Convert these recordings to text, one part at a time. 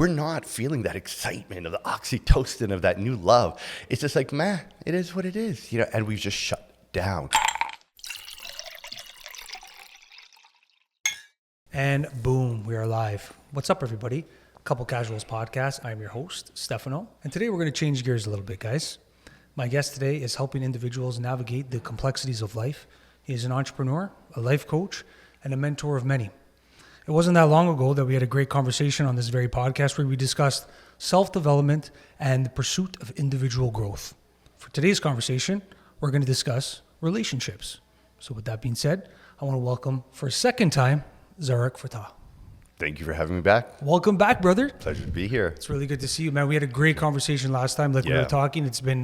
we're not feeling that excitement of the oxytocin of that new love. It's just like, meh, it is what it is, and we've just shut down. And boom, we are live. What's up, everybody? Couple Casuals Podcast. I'm your host, Stefano. And today we're going to change gears a little bit, guys. My guest today is helping individuals navigate the complexities of life. He is an entrepreneur, a life coach, and a mentor of many. It wasn't that long ago that we had a great conversation on this very podcast where we discussed self-development and the pursuit of individual growth. For today's conversation, we're going to discuss relationships. So with that being said, I want to welcome for a second time, Zarak, Fatah. Thank you for having me back. Welcome back, brother. Pleasure to be here. It's really good to see you, man. We had a great conversation last time, we were talking. It's been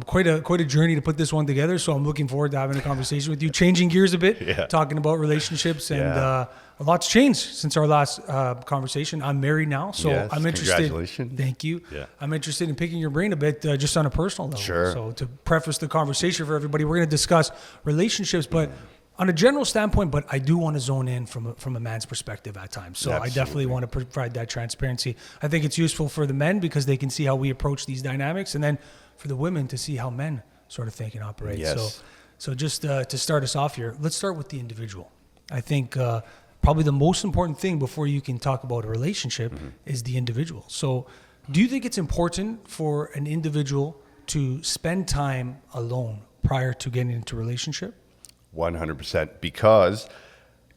quite a journey to put this one together. So I'm looking forward to having a conversation with you, changing gears a bit, talking about relationships, and a lot's changed since our last conversation. I'm married now, so I'm interested. Congratulations. Thank you. Yeah. I'm interested in picking your brain a bit, just on a personal level. Sure. So to preface the conversation for everybody, we're going to discuss relationships, but on a general standpoint, but I do want to zone in from a man's perspective at times. So Absolutely. I definitely want to provide that transparency. I think it's useful for the men because they can see how we approach these dynamics, and then for the women to see how men sort of think and operate. Yes. So just to start us off here, let's start with the individual. I think probably the most important thing before you can talk about a relationship is the individual. So do you think it's important for an individual to spend time alone prior to getting into a relationship? 100%, because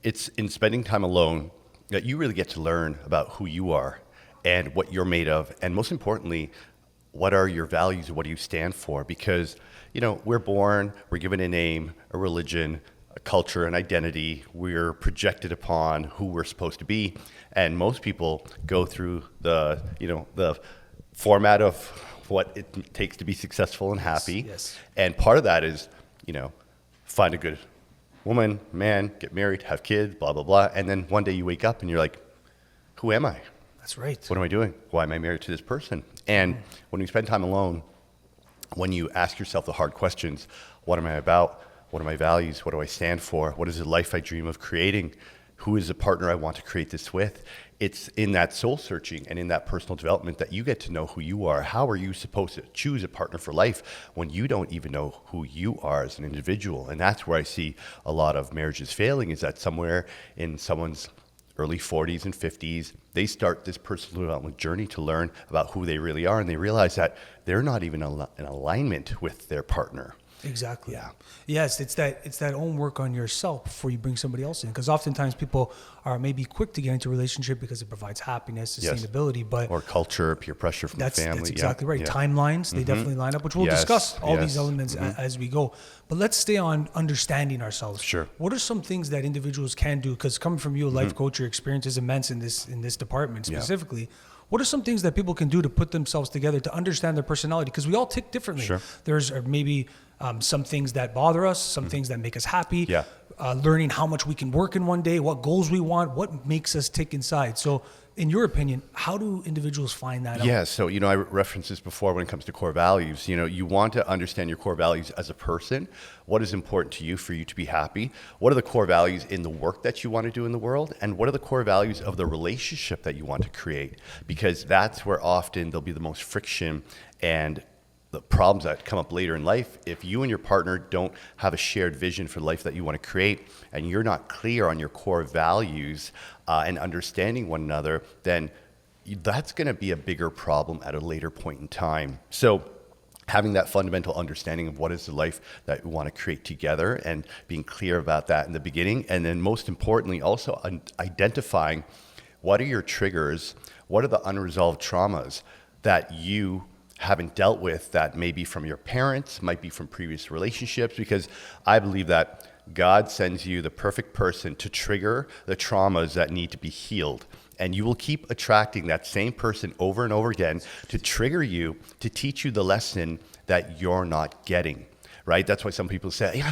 it's in spending time alone that you really get to learn about who you are and what you're made of, and most importantly, what are your values and what do you stand for? Because, we're born, we're given a name, a religion, a culture, an identity. We're projected upon who we're supposed to be, and most people go through the format of what it takes to be successful and happy. Yes. And part of that is, find a good woman, man, get married, have kids, blah, blah, blah. And then one day you wake up and you're like, who am I? That's right. What am I doing? Why am I married to this person? And when you spend time alone, when you ask yourself the hard questions, what am I about? What are my values? What do I stand for? What is the life I dream of creating? Who is the partner I want to create this with? It's in that soul searching and in that personal development that you get to know who you are. How are you supposed to choose a partner for life when you don't even know who you are as an individual? And that's where I see a lot of marriages failing, is that somewhere in someone's early 40s and 50s, they start this personal development journey to learn about who they really are, and they realize that they're not even in alignment with their partner. Exactly. Yeah. Yes, it's that own work on yourself before you bring somebody else in. Because oftentimes people are maybe quick to get into a relationship because it provides happiness, sustainability, but or culture, peer pressure from the family. That's exactly right. Yeah. Timelines, they definitely line up, which we'll discuss all these elements as we go. But let's stay on understanding ourselves. Sure. What are some things that individuals can do? Because coming from you, a life coach, your experience is immense in this department specifically. Yeah. What are some things that people can do to put themselves together to understand their personality? Because we all tick differently. Sure. There's maybe some things that bother us, some things that make us happy, learning how much we can work in one day, what goals we want, what makes us tick inside. So in your opinion, how do individuals find that out? Yeah, so, I referenced this before when it comes to core values. You want to understand your core values as a person. What is important to you for you to be happy? What are the core values in the work that you want to do in the world? And what are the core values of the relationship that you want to create? Because that's where often there'll be the most friction and the problems that come up later in life. If you and your partner don't have a shared vision for the life that you want to create, and you're not clear on your core values and understanding one another, then that's going to be a bigger problem at a later point in time. So having that fundamental understanding of what is the life that we want to create together and being clear about that in the beginning. And then most importantly, also identifying what are your triggers, what are the unresolved traumas that you haven't dealt with, that may be from your parents, might be from previous relationships, because I believe that God sends you the perfect person to trigger the traumas that need to be healed. And you will keep attracting that same person over and over again to trigger you, to teach you the lesson that you're not getting, right? That's why some people say,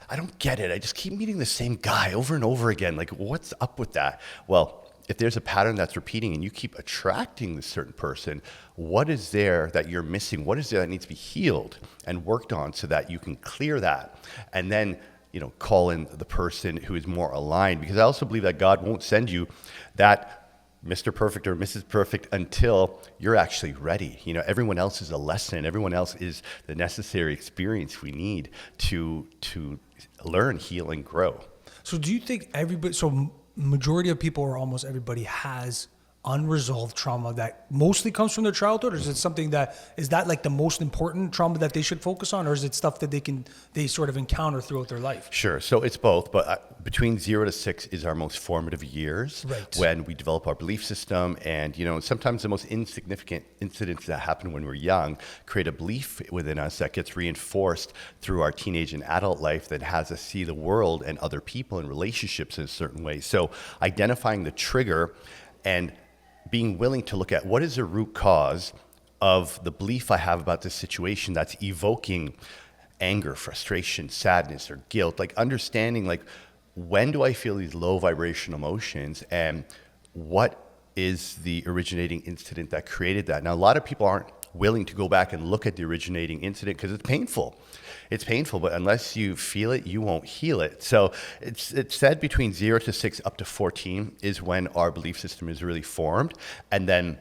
I don't get it. I just keep meeting the same guy over and over again. Like, what's up with that? Well, if there's a pattern that's repeating and you keep attracting this certain person, what is there that you're missing? What is there that needs to be healed and worked on so that you can clear that? And then, call in the person who is more aligned. Because I also believe that God won't send you that Mr. Perfect or Mrs. Perfect until you're actually ready. Everyone else is a lesson. Everyone else is the necessary experience we need to learn, heal, and grow. So do you think majority of people, or almost everybody, has unresolved trauma that mostly comes from their childhood, or is it something is that like the most important trauma that they should focus on, or is it stuff that they sort of encounter throughout their life? Sure. So it's both, but between 0 to 6 is our most formative years, Right, when we develop our belief system. And, sometimes the most insignificant incidents that happen when we're young create a belief within us that gets reinforced through our teenage and adult life that has us see the world and other people and relationships in a certain way. So identifying the trigger and being willing to look at what is the root cause of the belief I have about this situation that's evoking anger, frustration, sadness, or guilt. Like understanding, like, when do I feel these low vibration emotions, and what is the originating incident that created that? Now, a lot of people aren't willing to go back and look at the originating incident because it's painful. It's painful, but unless you feel it, you won't heal it. So it's said between 0 to 6 up to 14 is when our belief system is really formed. And then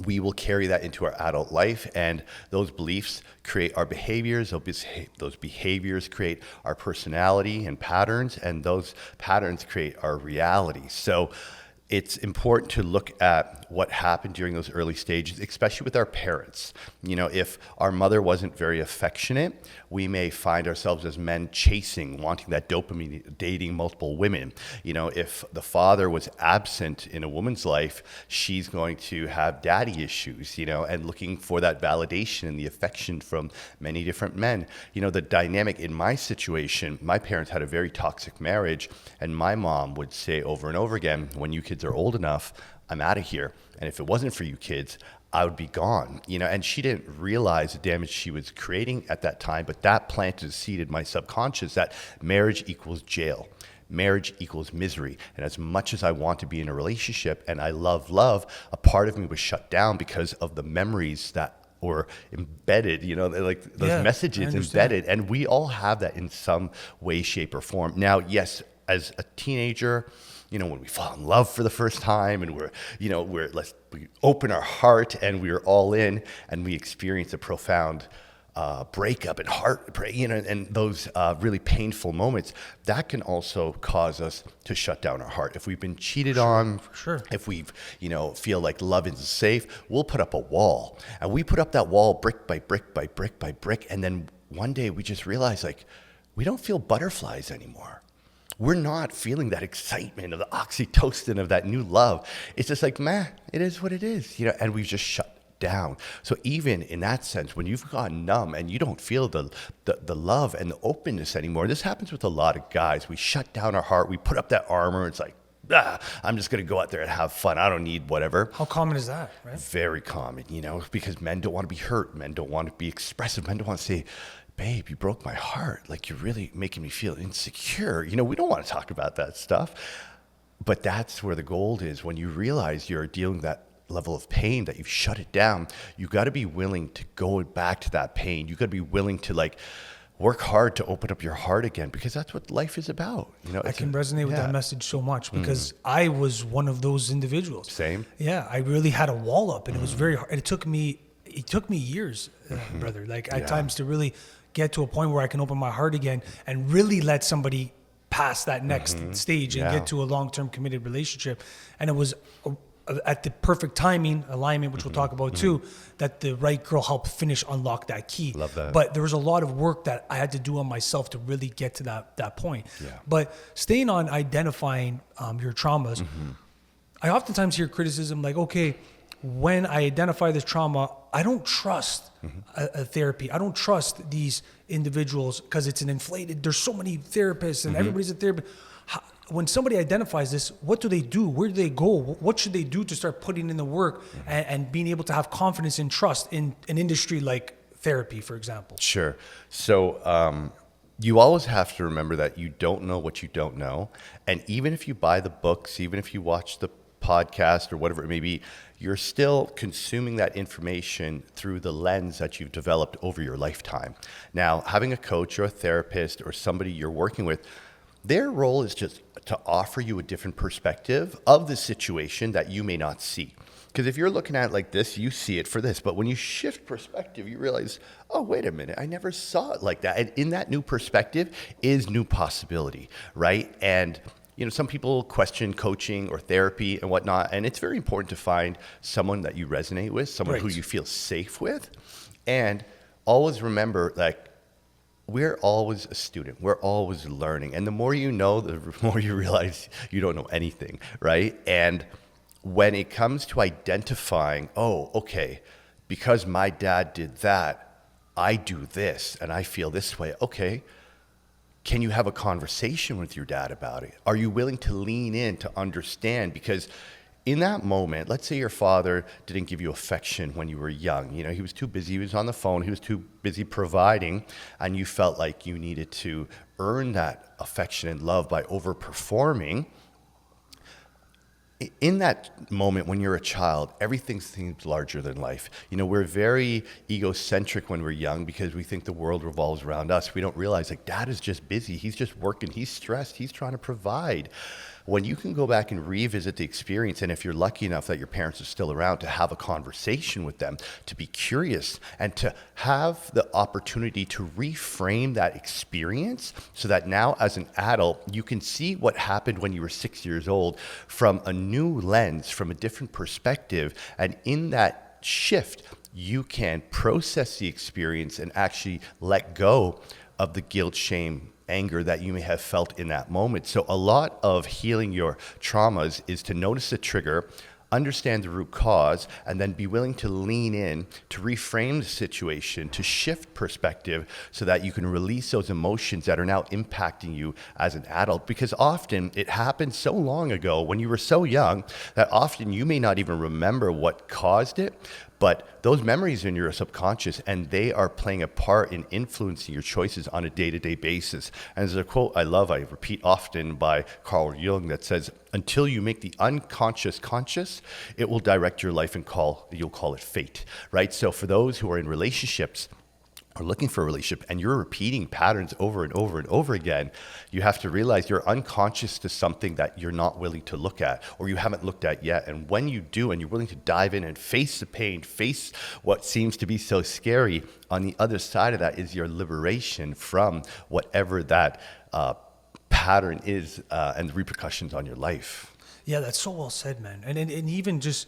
we will carry that into our adult life, and those beliefs create our behaviors. Those behaviors create our personality and patterns, and those patterns create our reality. So it's important to look at what happened during those early stages, especially with our parents. If our mother wasn't very affectionate, we may find ourselves as men wanting that dopamine, dating multiple women. If the father was absent in a woman's life, she's going to have daddy issues, and looking for that validation and the affection from many different men. The dynamic in my situation, my parents had a very toxic marriage, and my mom would say over and over again, when you kids are old enough, I'm out of here. And if it wasn't for you kids, I would be gone. And she didn't realize the damage she was creating at that time, but that planted a seed in my subconscious that marriage equals jail. Marriage equals misery. And as much as I want to be in a relationship and I love, a part of me was shut down because of the memories that were embedded, like those messages embedded. And we all have that in some way, shape, or form. Now, yes, as a teenager, when we fall in love for the first time and we open our heart and we're all in and we experience a profound breakup and heartbreak, and those really painful moments, that can also cause us to shut down our heart. If we've been cheated on, if we've, feel like love isn't safe, we'll put up a wall. And we put up that wall brick by brick by brick by brick. And then one day we just realize, like, we don't feel butterflies anymore. We're not feeling that excitement of the oxytocin of that new love. It's just like, it is what it is, and we've just shut down. So even in that sense, when you've gone numb and you don't feel the love and the openness anymore, this happens with a lot of guys. We shut down our heart. We put up that armor. It's like, I'm just going to go out there and have fun. I don't need whatever. How common is that, right? Very common, because men don't want to be hurt. Men don't want to be expressive. Men don't want to say, babe, you broke my heart. Like, you're really making me feel insecure. We don't want to talk about that stuff. But that's where the gold is. When you realize you're dealing with that level of pain, that you've shut it down, you got to be willing to go back to that pain. You got to be willing to work hard to open up your heart again, because that's what life is about. I can resonate with that message so much, because I was one of those individuals. Same. Yeah, I really had a wall up, and it was very hard. It took me years, brother, at times to really get to a point where I can open my heart again and really let somebody pass that next stage and get to a long-term committed relationship. And it was at the perfect timing, alignment, which we'll talk about too, that the right girl helped unlock that key. Love that. But there was a lot of work that I had to do on myself to really get to that point. Yeah. But staying on identifying your traumas, I oftentimes hear criticism like, okay, when I identify this trauma, I don't trust a therapy. I don't trust these individuals because it's an inflated, there's so many therapists and everybody's a therapist. When somebody identifies this, what do they do? Where do they go? What should they do to start putting in the work and being able to have confidence and trust in an industry like therapy, for example? Sure. So you always have to remember that you don't know what you don't know. And even if you buy the books, even if you watch the podcast or whatever it may be, you're still consuming that information through the lens that you've developed over your lifetime. Now, having a coach or a therapist or somebody you're working with, Their role is just to offer you a different perspective of the situation that you may not see. Because if you're looking at it like this, you see it for this. But when you shift perspective, you realize, oh, wait a minute, I never saw it like that. And in that new perspective is new possibility, right? And some people question coaching or therapy and whatnot, and it's very important to find someone that you resonate with, someone who you feel safe with. And always remember, like, we're always a student. We're always learning. And the more you know, the more you realize you don't know anything, right? And when it comes to identifying, oh, okay, because my dad did that, I do this and I feel this way. Okay, can you have a conversation with your dad about it? Are you willing to lean in to understand? Because in that moment, let's say your father didn't give you affection when you were young. He was too busy. He was on the phone. He was too busy providing, and you felt like you needed to earn that affection and love by overperforming. In that moment when you're a child, everything seems larger than life. We're very egocentric when we're young because we think the world revolves around us. We don't realize, like, dad is just busy. He's just working. He's stressed. He's trying to provide. When you can go back and revisit the experience, and if you're lucky enough that your parents are still around, to have a conversation with them, to be curious, and to have the opportunity to reframe that experience so that now as an adult, you can see what happened when you were 6 years old from a new lens, from a different perspective. And in that shift, you can process the experience and actually let go of the guilt, shame, anger that you may have felt in that moment. So a lot of healing your traumas is to notice the trigger, understand the root cause, and then be willing to lean in, to reframe the situation, to shift perspective so that you can release those emotions that are now impacting you as an adult. Because often it happened so long ago when you were so young that often you may not even remember what caused it, but those memories are in your subconscious, and they are playing a part in influencing your choices on a day-to-day basis. And there's a quote I love, I repeat often, by Carl Jung that says, until you make the unconscious conscious, it will direct your life and you'll call it fate, right? So for those who are in relationships, are looking for a relationship, and you're repeating patterns over and over and over again, you have to realize you're unconscious to something that you're not willing to look at, or you haven't looked at yet. And when you do, and you're willing to dive in and face the pain, face what seems to be so scary, on the other side of that is your liberation from whatever that pattern is and the repercussions on your life. Yeah, that's so well said, man. And even just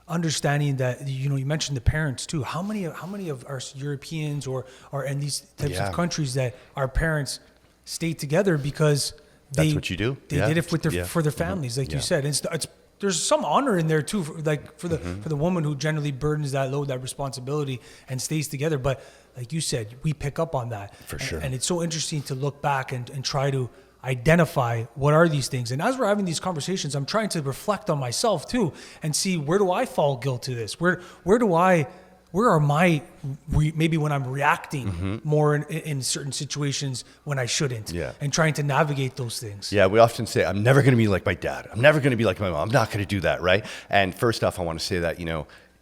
understanding that, you mentioned the parents too. How many of our Europeans or are in these types of countries that our parents stayed together because that's what you do. They did it for their families, like you said. It's there's some honor in there too, for the woman who generally burdens that load, that responsibility, and stays together. But like you said, we pick up on that for sure. And it's so interesting to look back and try to identify what are these things. And as we're having these conversations, I'm trying to reflect on myself too and see, where do I fall guilty to this? Where are my maybe when I'm reacting more in certain situations when I shouldn't, and trying to navigate those things. Yeah, we often say, I'm never going to be like my dad. I'm never going to be like my mom. I'm not going to do that, right? And first off, I want to say that,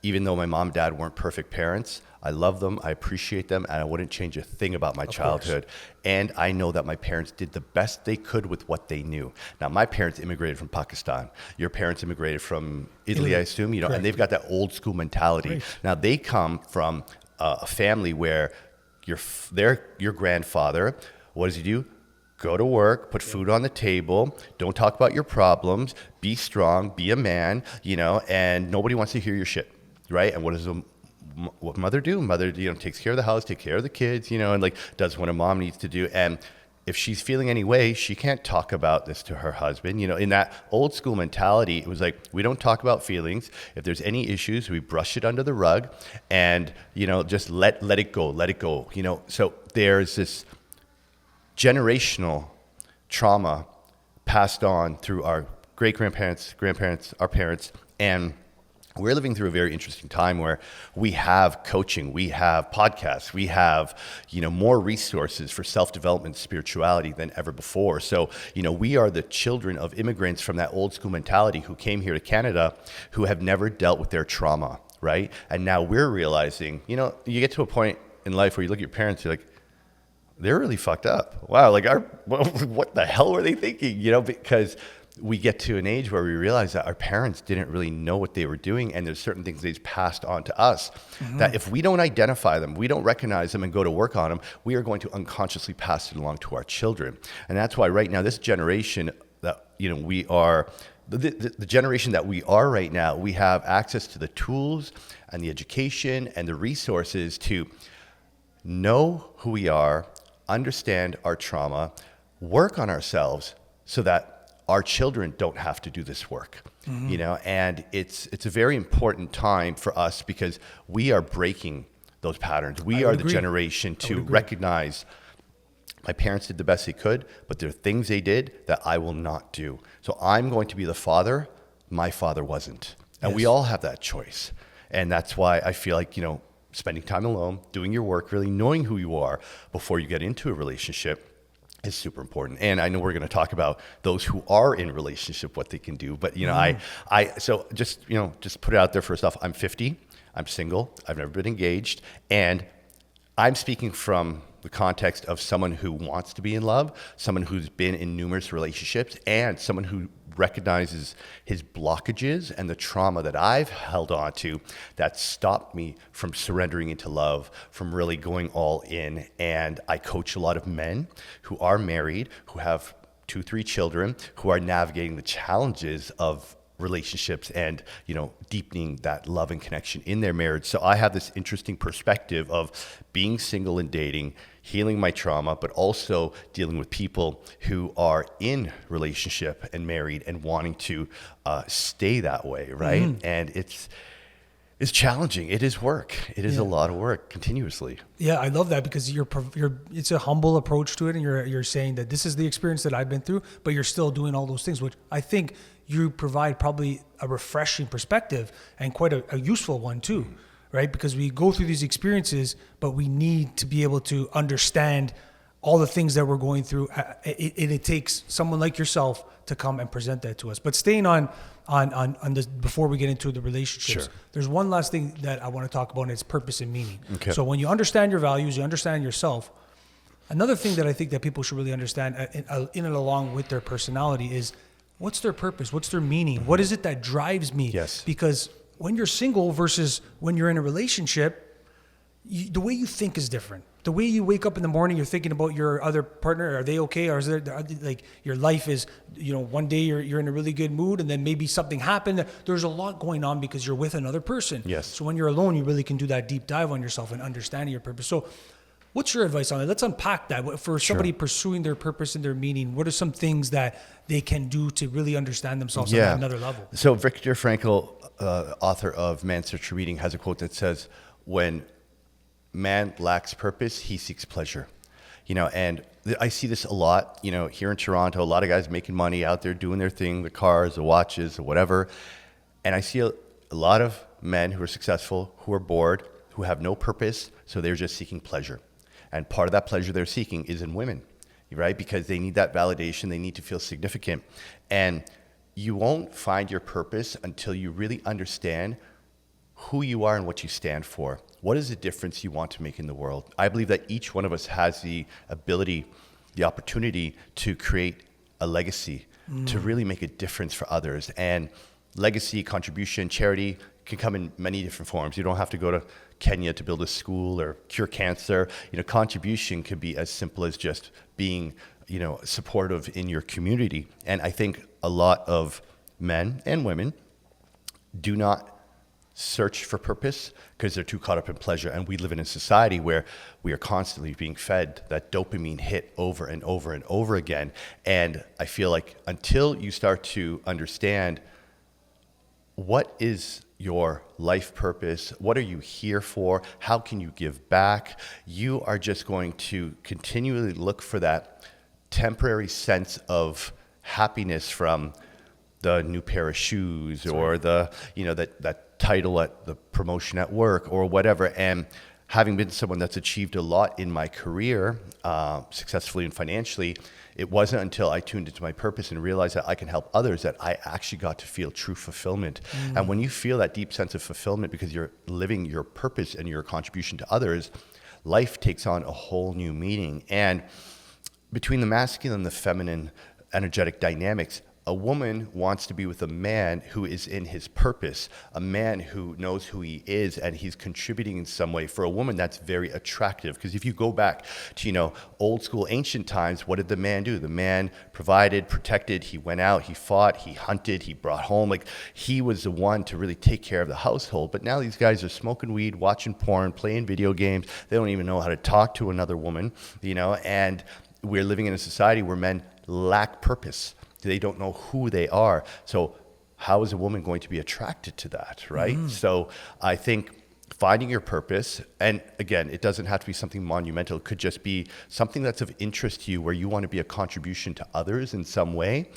even though my mom and dad weren't perfect parents, I love them, I appreciate them, and I wouldn't change a thing about my childhood. And I know that my parents did the best they could with what they knew. Now, my parents immigrated from Pakistan. Your parents immigrated from Italy, I assume, and they've got that old school mentality. Right. Now, they come from a family where your grandfather, what does he do? Go to work, put food on the table, don't talk about your problems, be strong, be a man, and nobody wants to hear your shit, right? And what mother do? Mother, takes care of the house, takes care of the kids, and does what a mom needs to do. And if she's feeling any way, she can't talk about this to her husband. In that old school mentality, it was like, we don't talk about feelings. If there's any issues, we brush it under the rug and, just let it go. So there's this generational trauma passed on through our great-grandparents, grandparents, our parents, and we're living through a very interesting time where we have coaching, we have podcasts, we have, more resources for self-development, spirituality than ever before. So, we are the children of immigrants from that old school mentality who came here to Canada, who have never dealt with their trauma, right? And now we're realizing, you get to a point in life where you look at your parents, you're like, they're really fucked up. Wow, like what the hell were they thinking? Because we get to an age where we realize that our parents didn't really know what they were doing, and there's certain things they've passed on to us that if we don't identify them, we don't recognize them and go to work on them, we are going to unconsciously pass it along to our children. And that's why right now, this generation that we are, the generation that we are right now, we have access to the tools and the education and the resources to know who we are, understand our trauma, work on ourselves so that our children don't have to do this work, and it's a very important time for us because we are breaking those patterns. We are the generation to recognize my parents did the best they could, but there are things they did that I will not do. So I'm going to be the father my father wasn't. And we all have that choice. And that's why I feel like, spending time alone, doing your work, really knowing who you are before you get into a relationship is super important. And I know we're going to talk about those who are in relationship, what they can do. But, so just put it out there first off. I'm 50. I'm single. I've never been engaged. And I'm speaking from the context of someone who wants to be in love, someone who's been in numerous relationships, and someone who recognizes his blockages and the trauma that I've held on to that stopped me from surrendering into love, from really going all in. And I coach a lot of men who are married, who have 2-3 children, who are navigating the challenges of relationships and deepening that love and connection in their marriage. So I have this interesting perspective of being single and dating, healing my trauma, but also dealing with people who are in relationship and married and wanting to stay that way, right? And it's challenging. It is work. It is a lot of work continuously. Yeah, I love that because it's a humble approach to it, and you're saying that this is the experience that I've been through, but you're still doing all those things, which I think you provide probably a refreshing perspective and quite a useful one too, right? Because we go through these experiences, but we need to be able to understand all the things that we're going through. It takes someone like yourself to come and present that to us. But staying on this, before we get into the relationships, there's one last thing that I want to talk about, and it's purpose and meaning. Okay. So when you understand your values, you understand yourself. Another thing that I think that people should really understand in and along with their personality is, what's their purpose? What's their meaning? What is it that drives me? Yes. Because when you're single versus when you're in a relationship, the way you think is different. The way you wake up in the morning, you're thinking about your other partner. Are they okay? Or is there, like, your life is, one day you're in a really good mood, and then maybe something happened. There's a lot going on because you're with another person. Yes. So when you're alone, you really can do that deep dive on yourself and understanding your purpose. So what's your advice on it? Let's unpack that. For somebody pursuing their purpose and their meaning, what are some things that they can do to really understand themselves on another level? So Viktor Frankl, author of Man's Search for Meaning, has a quote that says, when man lacks purpose, he seeks pleasure. And I see this a lot, here in Toronto, a lot of guys making money out there doing their thing, the cars, the watches, or whatever. And I see a lot of men who are successful, who are bored, who have no purpose, so they're just seeking pleasure. And part of that pleasure they're seeking is in women, right? Because they need that validation. They need to feel significant. And you won't find your purpose until you really understand who you are and what you stand for. What is the difference you want to make in the world? I believe that each one of us has the ability, the opportunity to create a legacy, to really make a difference for others. And legacy, contribution, charity can come in many different forms. You don't have to go to Kenya to build a school or cure cancer. Contribution could be as simple as just being, supportive in your community. And I think a lot of men and women do not search for purpose because they're too caught up in pleasure. And we live in a society where we are constantly being fed that dopamine hit over and over and over again. And I feel like until you start to understand what is your life purpose, what are you here for, how can you give back, you are just going to continually look for that temporary sense of happiness from the new pair of shoes or the, that title at the promotion at work or whatever. And having been someone that's achieved a lot in my career, successfully and financially, it wasn't until I tuned into my purpose and realized that I can help others that I actually got to feel true fulfillment. And when you feel that deep sense of fulfillment because you're living your purpose and your contribution to others, life takes on a whole new meaning. And between the masculine and the feminine energetic dynamics, a woman wants to be with a man who is in his purpose, a man who knows who he is and he's contributing in some way. For a woman, that's very attractive, because if you go back to, old school ancient times, what did the man do? The man provided, protected, he went out, he fought, he hunted, he brought home. Like, he was the one to really take care of the household. But now these guys are smoking weed, watching porn, playing video games. They don't even know how to talk to another woman, and we're living in a society where men lack purpose. They don't know who they are. So how is a woman going to be attracted to that, right? So I think finding your purpose, and again, it doesn't have to be something monumental. It could just be something that's of interest to you, where you want to be a contribution to others in some way,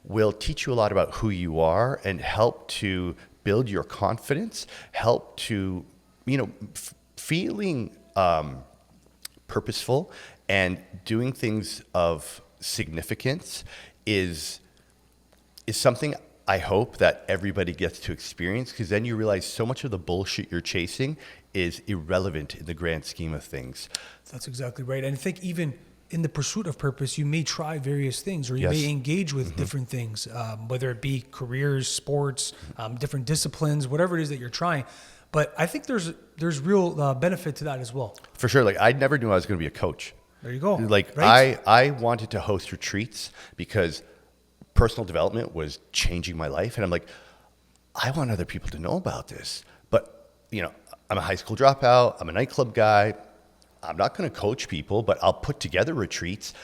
will teach you a lot about who you are and help to build your confidence, help to, feeling purposeful and doing things of significance is something I hope that everybody gets to experience, because then you realize so much of the bullshit you're chasing is irrelevant in the grand scheme of things. That's exactly right. And I think even in the pursuit of purpose, you may try various things, or you may engage with different things, whether it be careers, sports, different disciplines, whatever it is that you're trying. But I think there's real benefit to that as well. For sure. Like, I never knew I was going to be a coach. There you go. Like, right? I wanted to host retreats because personal development was changing my life. And I'm like, I want other people to know about this. But, I'm a high school dropout. I'm a nightclub guy. I'm not going to coach people, but I'll put together retreats.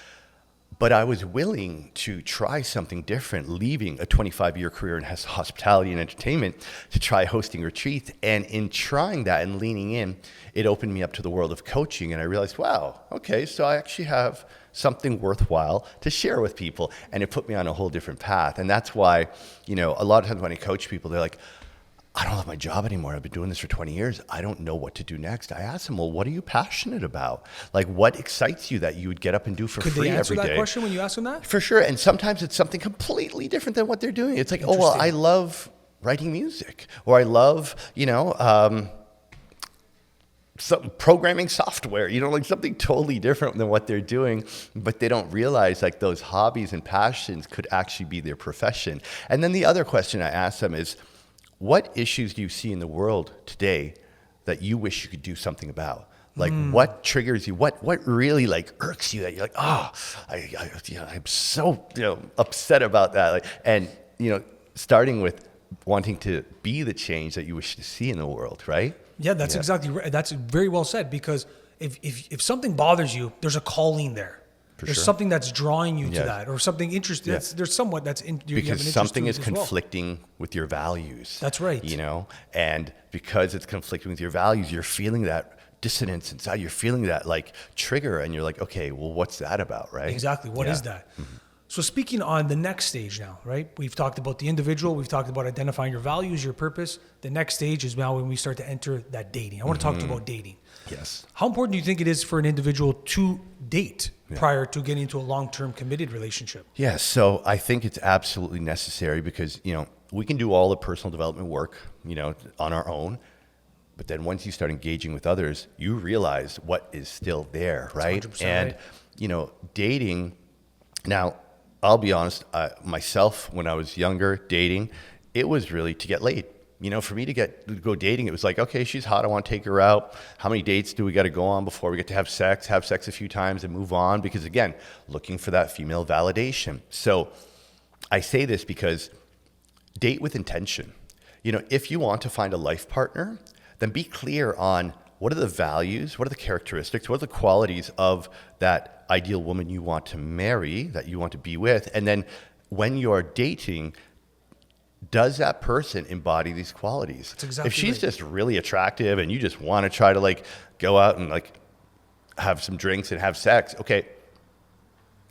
But I was willing to try something different, leaving a 25-year career in hospitality and entertainment to try hosting retreats. And in trying that and leaning in, it opened me up to the world of coaching. And I realized, wow, okay, so I actually have something worthwhile to share with people. And it put me on a whole different path. And that's why, a lot of times when I coach people, they're like, I don't love my job anymore. I've been doing this for 20 years. I don't know what to do next. I asked them, well, what are you passionate about? Like, what excites you that you would get up and do for free every day? Could they answer that question when you ask them that? For sure. And sometimes it's something completely different than what they're doing. It's like, oh, well, I love writing music, or I love, some programming software, like something totally different than what they're doing, but they don't realize like those hobbies and passions could actually be their profession. And then the other question I ask them is, what issues do you see in the world today that you wish you could do something about? Like, what triggers you? What really like irks you that you're like, oh, I'm so upset about that. Like, and starting with wanting to be the change that you wish to see in the world, right? Yeah, that's exactly right. That's very well said, because if something bothers you, there's a calling there. There's something that's drawing you to that, or something interesting. There's somewhat that's in you because something is conflicting with your values. That's right. And because it's conflicting with your values, you're feeling that dissonance inside. You're feeling that like trigger, and you're like, okay, well, what's that about, right? Exactly. What is that? So speaking on the next stage now, right? We've talked about the individual. We've talked about identifying your values, your purpose. The next stage is now when we start to enter that dating. I want to talk to you about dating. Yes. How important do you think it is for an individual to date prior to getting into a long-term committed relationship? Yeah, so I think it's absolutely necessary, because, we can do all the personal development work, on our own. But then once you start engaging with others, you realize what is still there, right? And, dating, now, I'll be honest, myself, when I was younger, dating, it was really to get laid. For me to go dating, it was like, okay, she's hot, I want to take her out. How many dates do we got to go on before we get to have sex a few times and move on? Because again, looking for that female validation. So I say this because date with intention. If you want to find a life partner, then be clear on what are the values, what are the characteristics, what are the qualities of that ideal woman you want to marry, that you want to be with. And then when you're dating, does that person embody these qualities? That's exactly if she's right. just really attractive and you just want to try to like go out and like have some drinks and have sex, okay,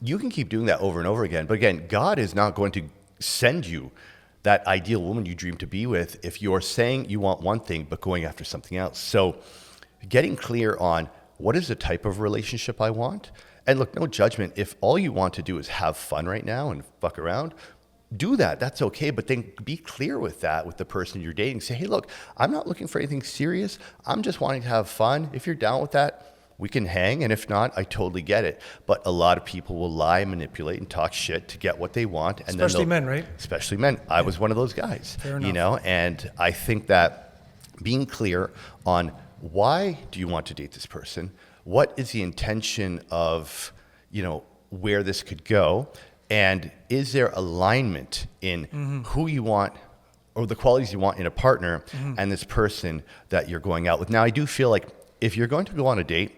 you can keep doing that over and over again. But again, God is not going to send you that ideal woman you dream to be with if you're saying you want one thing but going after something else. So getting clear on what is the type of relationship I want. And look, no judgment. If all you want to do is have fun right now and fuck around, do that. That's okay. But then be clear with that with the person you're dating. Say, hey, look, I'm not looking for anything serious. I'm just wanting to have fun. If you're down with that, we can hang, and if not, I totally get it. But a lot of people will lie, manipulate, and talk shit to get what they want. And Especially men, right? Especially men. I was one of those guys. Fair enough. You know, and I think that being clear on why do you want to date this person? What is the intention of, where this could go? And is there alignment in who you want or the qualities you want in a partner and this person that you're going out with? Now, I do feel like if you're going to go on a date,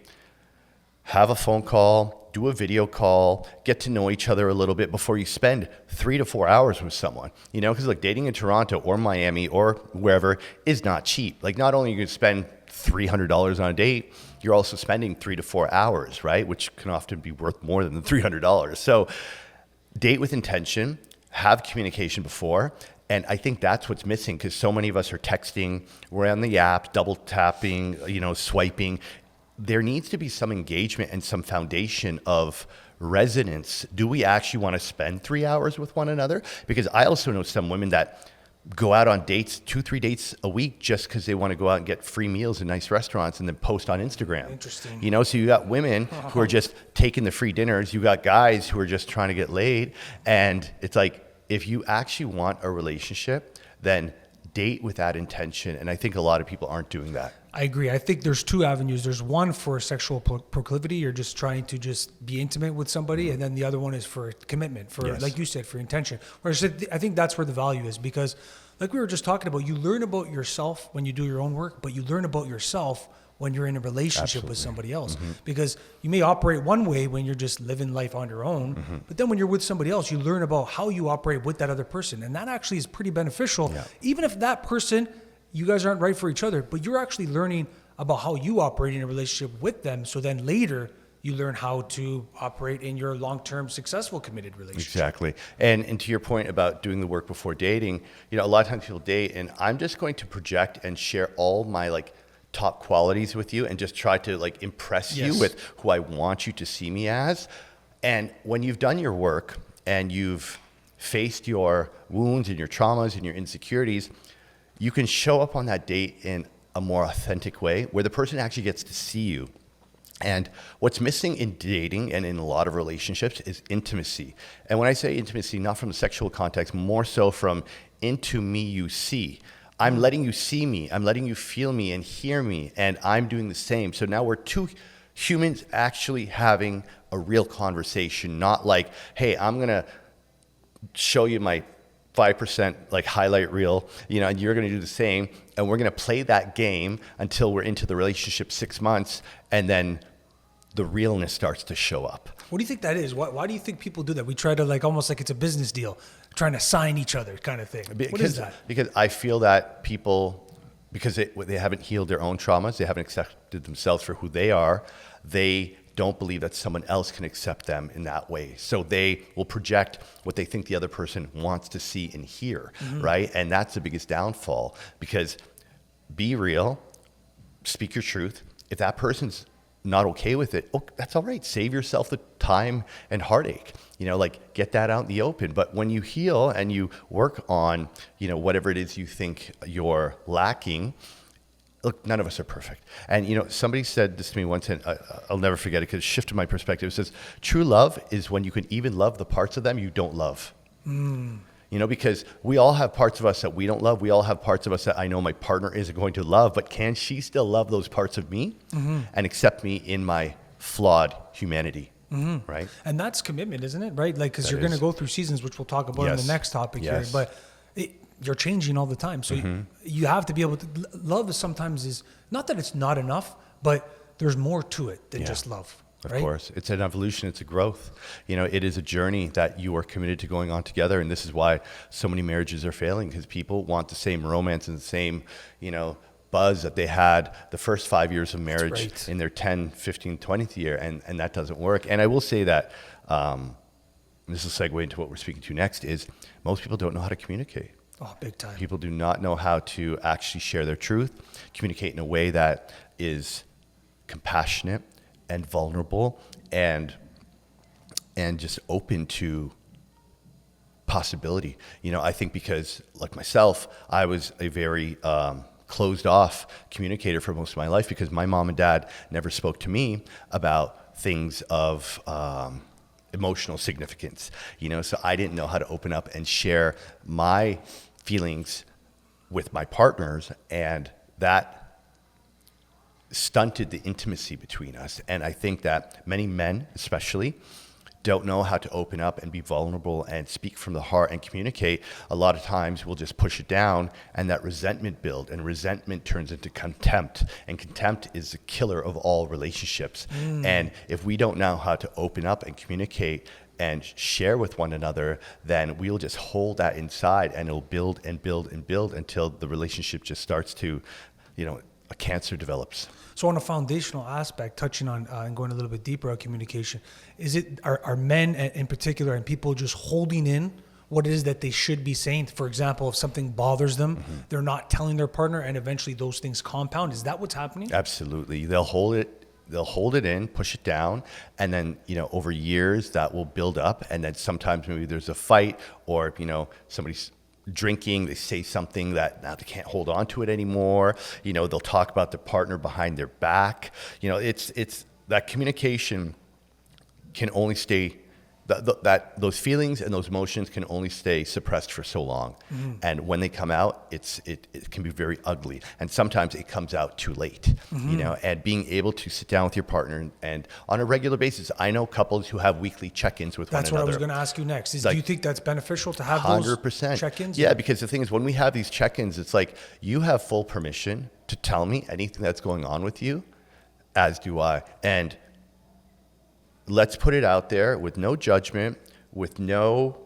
have a phone call, do a video call, get to know each other a little bit before you spend 3 to 4 hours with someone, because like dating in Toronto or Miami or wherever is not cheap. Like not only are you going to spend $300 on a date, you're also spending 3 to 4 hours, right? Which can often be worth more than the $300. So date with intention, have communication before. And I think that's what's missing because so many of us are texting, we're on the app, double tapping, swiping. There needs to be some engagement and some foundation of resonance. Do we actually want to spend 3 hours with one another? Because I also know some women that go out on dates, 2-3 dates a week just because they want to go out and get free meals in nice restaurants and then post on Instagram. Interesting. So you got women who are just taking the free dinners. You got guys who are just trying to get laid. And it's like, if you actually want a relationship, then date with that intention. And I think a lot of people aren't doing that. I agree. I think there's two avenues. There's one for sexual proclivity. You're just trying to just be intimate with somebody. And then the other one is for commitment, for, Yes. like you said, for intention. Whereas I think that's where the value is because like we were just talking about, you learn about yourself when you do your own work, but you learn about yourself when you're in a relationship with somebody else. Because you may operate one way when you're just living life on your own, but then when you're with somebody else, you learn about how you operate with that other person. And that actually is pretty beneficial. Yeah. Even if that person, you guys aren't right for each other, but you're actually learning about how you operate in a relationship with them. So then later you learn how to operate in your long-term successful committed relationship. Exactly. And to your point about doing the work before dating, a lot of times people date and I'm just going to project and share all my top qualities with you and just try to impress you with who I want you to see me as. And when you've done your work and you've faced your wounds and your traumas and your insecurities, you can show up on that date in a more authentic way where the person actually gets to see you. And what's missing in dating and in a lot of relationships is intimacy. And when I say intimacy, not from the sexual context, more so from into me you see. I'm letting you see me. I'm letting you feel me and hear me. And I'm doing the same. So now we're two humans actually having a real conversation, not like, hey, I'm going to show you my 5% highlight reel, and you're going to do the same. And we're going to play that game until we're into the relationship 6 months. And then the realness starts to show up. What do you think that is? Why do you think people do that? We try to almost like it's a business deal, trying to sign each other kind of thing. What is that? Because I feel that people, because they haven't healed their own traumas, they haven't accepted themselves for who they are, they don't believe that someone else can accept them in that way. So they will project what they think the other person wants to see and hear, right? And that's the biggest downfall because be real, speak your truth. If that person's not okay with it, that's all right. Save yourself the time and heartache, get that out in the open. But when you heal and you work on, whatever it is you think you're lacking, look, none of us are perfect. And, somebody said this to me once, and I'll never forget it because it shifted my perspective. It says, true love is when you can even love the parts of them you don't love. Because we all have parts of us that we don't love. We all have parts of us that I know my partner isn't going to love, but can she still love those parts of me and accept me in my flawed humanity? Right? And that's commitment, isn't it? Right? Because you're going to go through seasons, which we'll talk about in the next topic here. But you're changing all the time. So you have to be able to, love sometimes is, not that it's not enough, but there's more to it than just love. Of right? course. It's an evolution. It's a growth. It is a journey that you are committed to going on together. And this is why so many marriages are failing because people want the same romance and the same, buzz that they had the first 5 years of marriage in their 10, 15, 20th year. And that doesn't work. And I will say that, this will segue into what we're speaking to next, is most people don't know how to communicate. Oh, big time. People do not know how to actually share their truth, communicate in a way that is compassionate and vulnerable and just open to possibility. I think because like myself, I was a very closed off communicator for most of my life because my mom and dad never spoke to me about things of emotional significance, so I didn't know how to open up and share my feelings with my partners, and that stunted the intimacy between us. And I think that many men especially don't know how to open up and be vulnerable and speak from the heart and communicate. A lot of times we'll just push it down, and that resentment builds, and resentment turns into contempt, and contempt is the killer of all relationships. And if we don't know how to open up and communicate and share with one another, then we'll just hold that inside, and it'll build and build and build until the relationship just starts to, a cancer develops. So on a foundational aspect, touching on and going a little bit deeper on communication, are men in particular and people just holding in what it is that they should be saying? For example, if something bothers them, they're not telling their partner, and eventually those things compound. Is that what's happening? Absolutely. They'll hold it in, push it down, and then, over years that will build up. And then sometimes maybe there's a fight, or, somebody's drinking, they say something that now they can't hold on to it anymore. They'll talk about the partner behind their back. It's that communication can only stay, that those feelings and those emotions can only stay suppressed for so long. And when they come out, it can be very ugly. And sometimes it comes out too late, and being able to sit down with your partner and on a regular basis. I know couples who have weekly check-ins with one another. That's what I was going to ask you next. Do you think that's beneficial to have those 100%. check-ins? Yeah, because the thing is, when we have these check-ins, it's like you have full permission to tell me anything that's going on with you, as do I. And let's put it out there with no judgment, with no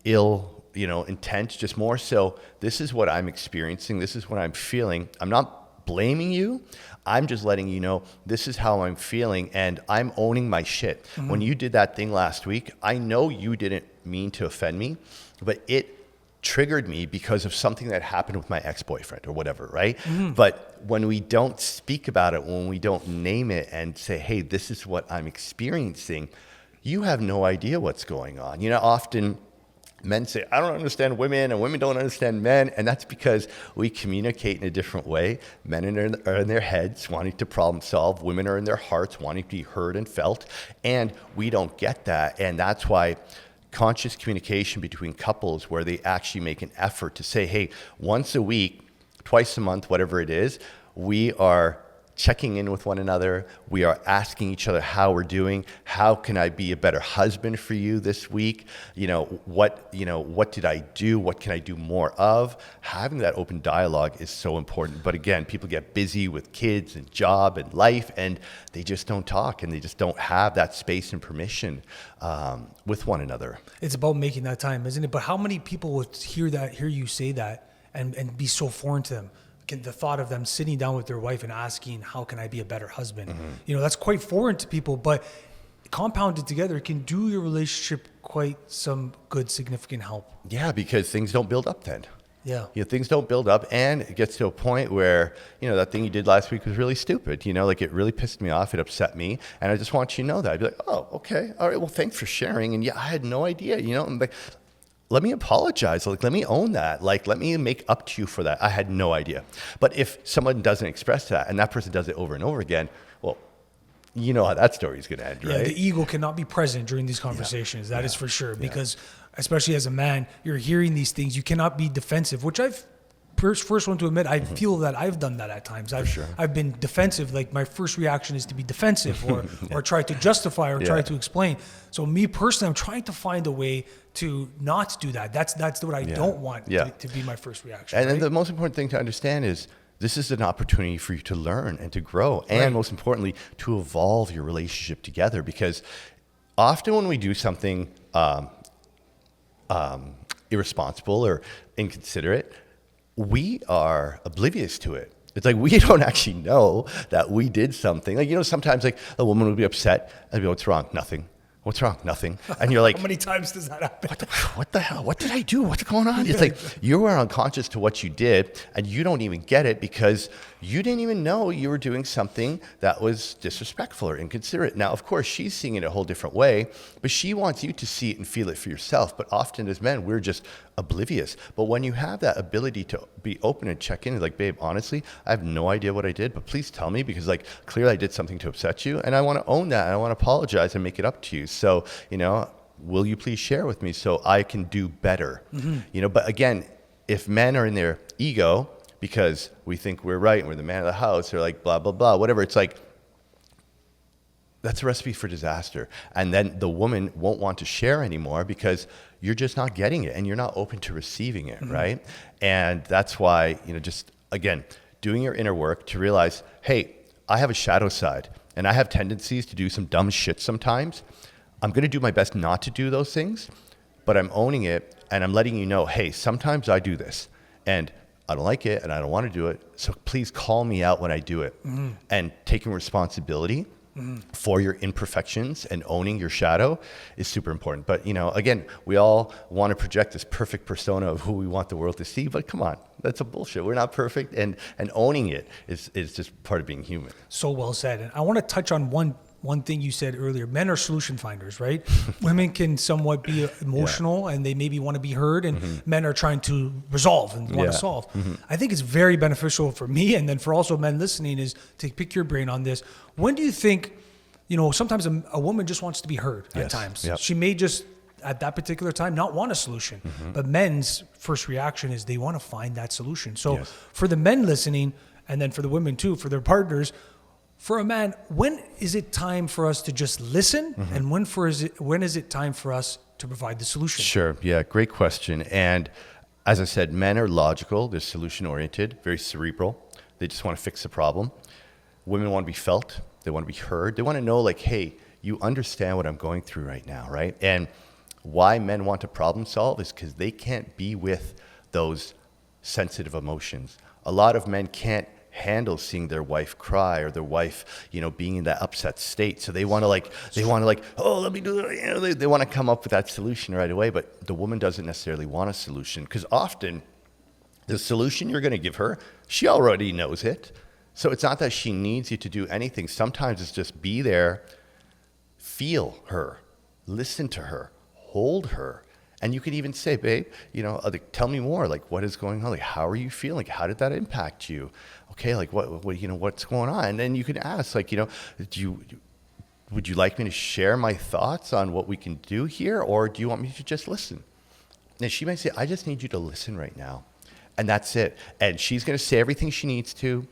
ill, intent, just more so, this is what I'm experiencing. This is what I'm feeling. I'm not blaming you. I'm just letting you know this is how I'm feeling, and I'm owning my shit. When you did that thing last week, I know you didn't mean to offend me, but it triggered me because of something that happened with my ex-boyfriend or whatever, right? But when we don't speak about it, when we don't name it and say, hey, this is what I'm experiencing, you have no idea what's going on. Often men say, I don't understand women, and women don't understand men. And that's because we communicate in a different way. Men are in their heads wanting to problem solve. Women are in their hearts wanting to be heard and felt. And we don't get that. And that's why conscious communication between couples, where they actually make an effort to say, hey, once a week, twice a month, whatever it is, we are checking in with one another. We are asking each other how we're doing. How can I be a better husband for you this week? What did I do? What can I do more of? Having that open dialogue is so important. But again, people get busy with kids and job and life, and they just don't talk, and they just don't have that space and permission with one another. It's about making that time, isn't it? But how many people would hear you say that and be so foreign to them? The thought of them sitting down with their wife and asking, how can I be a better husband? That's quite foreign to people, but compounded together, it can do your relationship quite some good, significant help. Yeah, because things don't build up then. Yeah. Things don't build up, and it gets to a point where, that thing you did last week was really stupid. It really pissed me off. It upset me. And I just want you to know that. I'd be like, oh, okay. All right. Well, thanks for sharing. And yeah, I had no idea, and like, let me apologize. Let me own that. Let me make up to you for that. I had no idea. But if someone doesn't express that, and that person does it over and over again, well, you know how that story is going to end, right? Yeah, the ego cannot be present during these conversations. That is for sure. Because especially as a man, you're hearing these things. You cannot be defensive, which I've first one to admit, I feel that I've done that at times. I've been defensive. Like my first reaction is to be defensive or try to justify or try to explain. So me personally, I'm trying to find a way to not do that. That's what I don't want to be my first reaction. And then the most important thing to understand is this is an opportunity for you to learn and to grow. And most importantly, to evolve your relationship together. Because often when we do something irresponsible or inconsiderate, we are oblivious to it. It's like we don't actually know that we did something. Sometimes like a woman would be upset and be, what's wrong? Nothing. What's wrong? Nothing. And you're like, how many times does that happen? What the hell? What did I do? What's going on? It's like you are unconscious to what you did, and you don't even get it because you didn't even know you were doing something that was disrespectful or inconsiderate. Now, of course, she's seeing it a whole different way, but she wants you to see it and feel it for yourself. But often as men, we're just oblivious. But when you have that ability to be open and check in, like, babe, honestly, I have no idea what I did, but please tell me, because like clearly I did something to upset you, and I want to own that, and I want to apologize and make it up to you. So, will you please share with me so I can do better? But again, if men are in their ego because we think we're right and we're the man of the house, or like blah, blah, blah, whatever, it's like, that's a recipe for disaster. And then the woman won't want to share anymore because you're just not getting it and you're not open to receiving it, right? And that's why, just again, doing your inner work to realize, hey, I have a shadow side and I have tendencies to do some dumb shit sometimes. I'm going to do my best not to do those things, but I'm owning it and I'm letting you know, hey, sometimes I do this and I don't like it and I don't want to do it. So please call me out when I do it. And taking responsibility for your imperfections and owning your shadow is super important. But, again, we all want to project this perfect persona of who we want the world to see. But come on, that's a bullshit. We're not perfect. And owning it is just part of being human. So well said. And I want to touch on one thing you said earlier. Men are solution finders, right? Women can somewhat be emotional and they maybe want to be heard, and men are trying to resolve and want to solve. I think it's very beneficial for me, and then for also men listening, is to pick your brain on this. When do you think, sometimes a woman just wants to be heard at times. She may just at that particular time not want a solution, but men's first reaction is they want to find that solution. So for the men listening, and then for the women too, for their partners, for a man, when is it time for us to just listen? And when is it time for us to provide the solution? Sure. Yeah. Great question. And as I said, men are logical. They're solution oriented, very cerebral. They just want to fix the problem. Women want to be felt. They want to be heard. They want to know, like, hey, you understand what I'm going through right now, right? And why men want to problem solve is because they can't be with those sensitive emotions. A lot of men can't handle seeing their wife cry or their wife, being in that upset state. So they want to oh, let me do it. They want to come up with that solution right away. But the woman doesn't necessarily want a solution, because often the solution you're going to give her, she already knows it. So it's not that she needs you to do anything. Sometimes it's just be there, feel her, listen to her, hold her. And you could even say, babe, tell me more. Like, what is going on? Like, how are you feeling? How did that impact you? Okay, like what what's going on? And then you can ask, like, would you like me to share my thoughts on what we can do here, or do you want me to just listen? And she might say, I just need you to listen right now, and that's it. And she's going to say everything she needs to,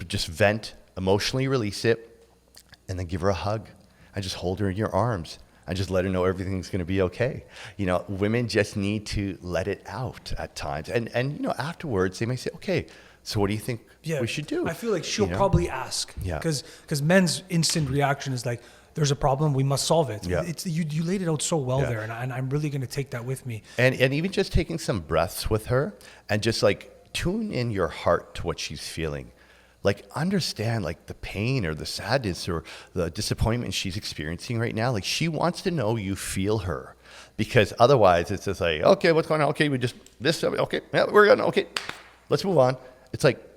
just vent, emotionally release it, and then give her a hug, and just hold her in your arms. And just let her know everything's going to be okay. Women just need to let it out at times. And afterwards they may say, okay, so what do you think we should do? I feel like she'll probably ask. Yeah. Because men's instant reaction is like, there's a problem, we must solve it. Yeah. You laid it out so well there, and I'm really going to take that with me. And even just taking some breaths with her and just like tune in your heart to what she's feeling. Like, understand, like, the pain or the sadness or the disappointment she's experiencing right now. Like, she wants to know you feel her, because otherwise it's just like, okay, what's going on? Okay, okay, yeah, we're gonna, okay, let's move on. It's like,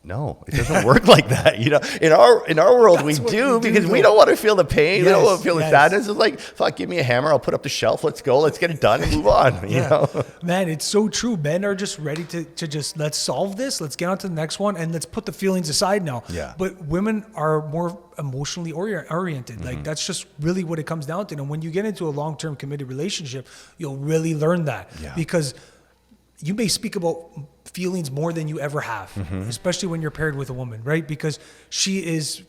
no, it doesn't work like that. In our world, we do, because we don't want to feel the pain. We don't want to feel the sadness. It's like, fuck, give me a hammer. I'll put up the shelf. Let's go. Let's get it done and move on. You know? Man, it's so true. Men are just ready to just, let's solve this. Let's get on to the next one. And let's put the feelings aside now. Yeah. But women are more emotionally oriented. Like, that's just really what it comes down to. And when you get into a long-term committed relationship, you'll really learn that. Yeah. Because you may speak about feelings more than you ever have, especially when you're paired with a woman, right? Because she is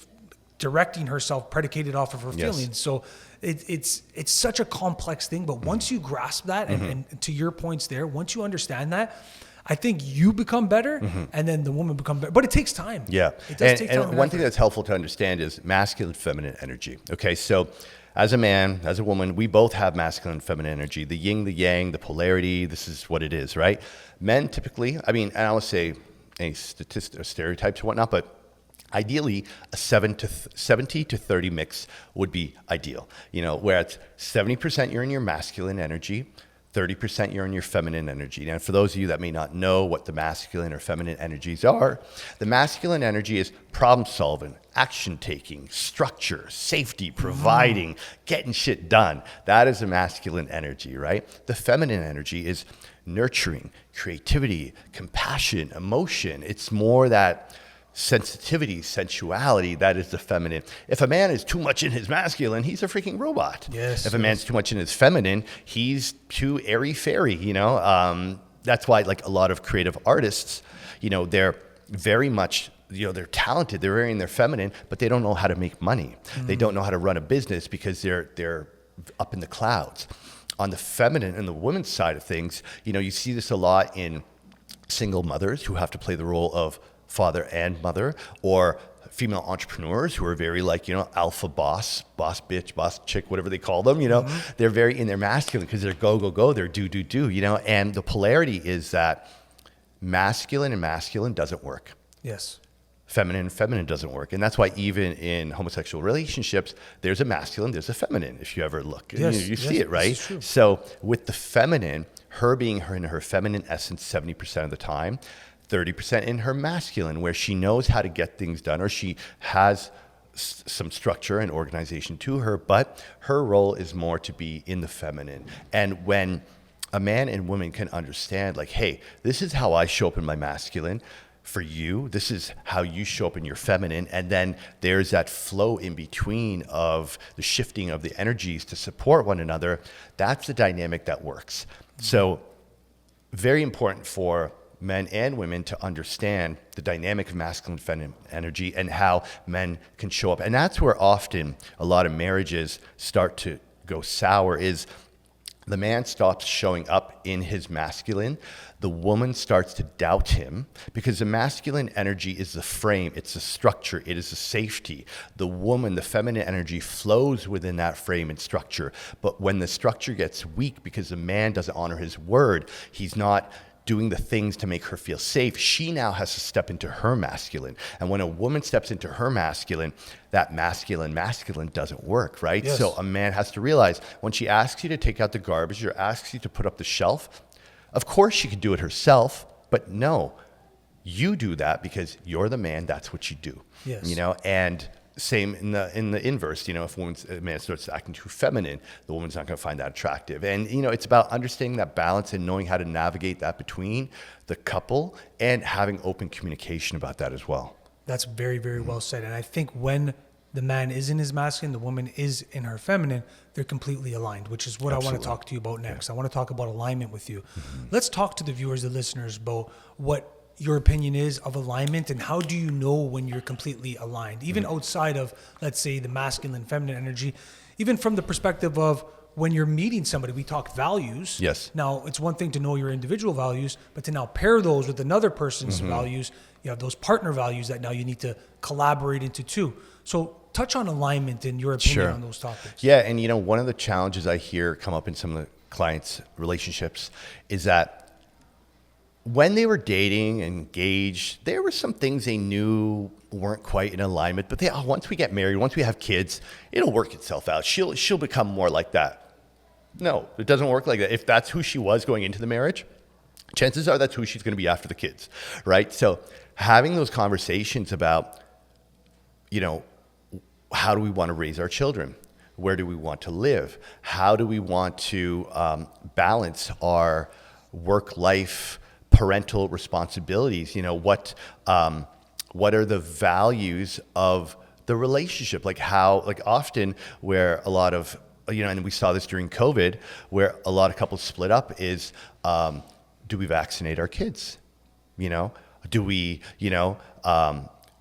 directing herself predicated off of her feelings. So it's such a complex thing. But once you grasp that, and to your points there, once you understand that, I think you become better, and then the woman become better. But it takes time. Yeah. It does take time. And one thing that's helpful to understand is masculine, feminine energy. Okay, so as a man, as a woman, we both have masculine and feminine energy, the yin, the yang, the polarity. This is what it is, right? Men typically, and I would say any statistics or stereotypes or whatnot, but ideally a 70 to 30 mix would be ideal. Where it's 70% you're in your masculine energy, 30% you're in your feminine energy. Now, for those of you that may not know what the masculine or feminine energies are, the masculine energy is problem solving, action taking, structure, safety, providing, getting shit done. That is a masculine energy, right? The feminine energy is nurturing, creativity, compassion, emotion. It's more that sensitivity, sensuality, that is the feminine. If a man is too much in his masculine, he's a freaking robot. Yes. If a man's too much in his feminine, he's too airy-fairy, That's why, like, a lot of creative artists, they're very much, they're talented, they're very in their feminine, but they don't know how to make money. They don't know how to run a business because they're up in the clouds. On the feminine and the women's side of things, you see this a lot in single mothers who have to play the role of father and mother, or female entrepreneurs who are very alpha boss bitch, boss chick, whatever they call them, they're very in their masculine because they're go, they're do, and the polarity is that masculine and masculine doesn't work. Yes. Feminine and feminine doesn't work. And that's why even in homosexual relationships, there's a masculine, there's a feminine, if you ever look. Yes, you see it, right? So with the feminine, her being in her feminine essence 70% of the time, 30% in her masculine, where she knows how to get things done, or she has some structure and organization to her, but her role is more to be in the feminine. And when a man and woman can understand, like, hey, this is how I show up in my masculine, for you, this is how you show up in your feminine, and then there's that flow in between of the shifting of the energies to support one another. That's the dynamic that works. So very important for men and women to understand the dynamic of masculine and feminine energy and how men can show up. And that's where often a lot of marriages start to go sour, is the man stops showing up in his masculine. The woman starts to doubt him because the masculine energy is the frame, it's the structure, it is the safety. The woman, the feminine energy, flows within that frame and structure. But when the structure gets weak because the man doesn't honor his word, he's not doing the things to make her feel safe, she now has to step into her masculine. And when a woman steps into her masculine, that masculine doesn't work, right? Yes. So a man has to realize when she asks you to take out the garbage or asks you to put up the shelf, of course she could do it herself, but no, you do that because you're the man, that's what you do. Yes. And same in the inverse, if a man starts acting too feminine, the woman's not going to find that attractive. And, it's about understanding that balance and knowing how to navigate that between the couple and having open communication about that as well. That's very, very well said. And I think when the man is in his masculine, the woman is in her feminine, they're completely aligned, which is what I want to talk to you about next. I want to talk about alignment with you. Let's talk to the viewers, the listeners, about what your opinion is of alignment, and how do you know when you're completely aligned, even outside of, let's say, the masculine, feminine energy, even from the perspective of when you're meeting somebody. We talk values. Yes. Now, it's one thing to know your individual values, but to now pair those with another person's values, you have those partner values that now you need to collaborate into too. So touch on alignment and your opinion on those topics. Yeah, and one of the challenges I hear come up in some of the clients' relationships is that when they were dating, engaged, there were some things they knew weren't quite in alignment, but once we get married, once we have kids, it'll work itself out. She'll become more like that. No, it doesn't work like that. If that's who she was going into the marriage, chances are that's who she's going to be after the kids, right? So having those conversations about, how do we want to raise our children? Where do we want to live? How do we want to balance our work-life parental responsibilities? What are the values of the relationship? Like often where a lot of, and we saw this during COVID, where a lot of couples split up is, do we vaccinate our kids? Do we,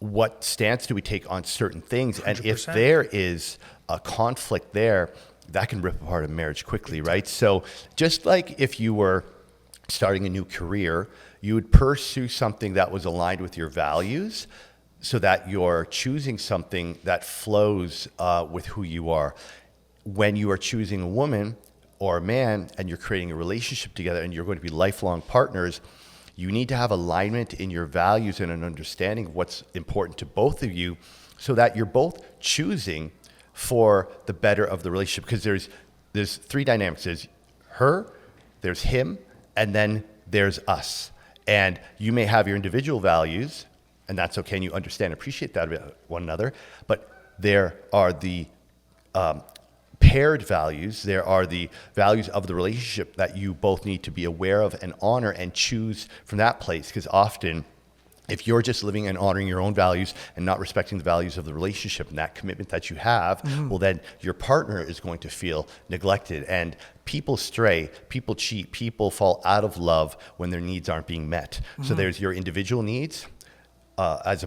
what stance do we take on certain things? 100%. And if there is a conflict there, that can rip apart a marriage quickly, right? So just like if you were starting a new career, you would pursue something that was aligned with your values so that you're choosing something that flows with who you are. When you are choosing a woman or a man and you're creating a relationship together and you're going to be lifelong partners, you need to have alignment in your values and an understanding of what's important to both of you so that you're both choosing for the better of the relationship. Because there's three dynamics. There's her, there's him, and then there's us. And you may have your individual values, and that's okay, and you understand, appreciate that about one another, but there are the paired values. There are the values of the relationship that you both need to be aware of and honor and choose from that place. Because often, if you're just living and honoring your own values and not respecting the values of the relationship and that commitment that you have, well, then your partner is going to feel neglected. And people stray, people cheat, people fall out of love when their needs aren't being met. So there's your individual needs as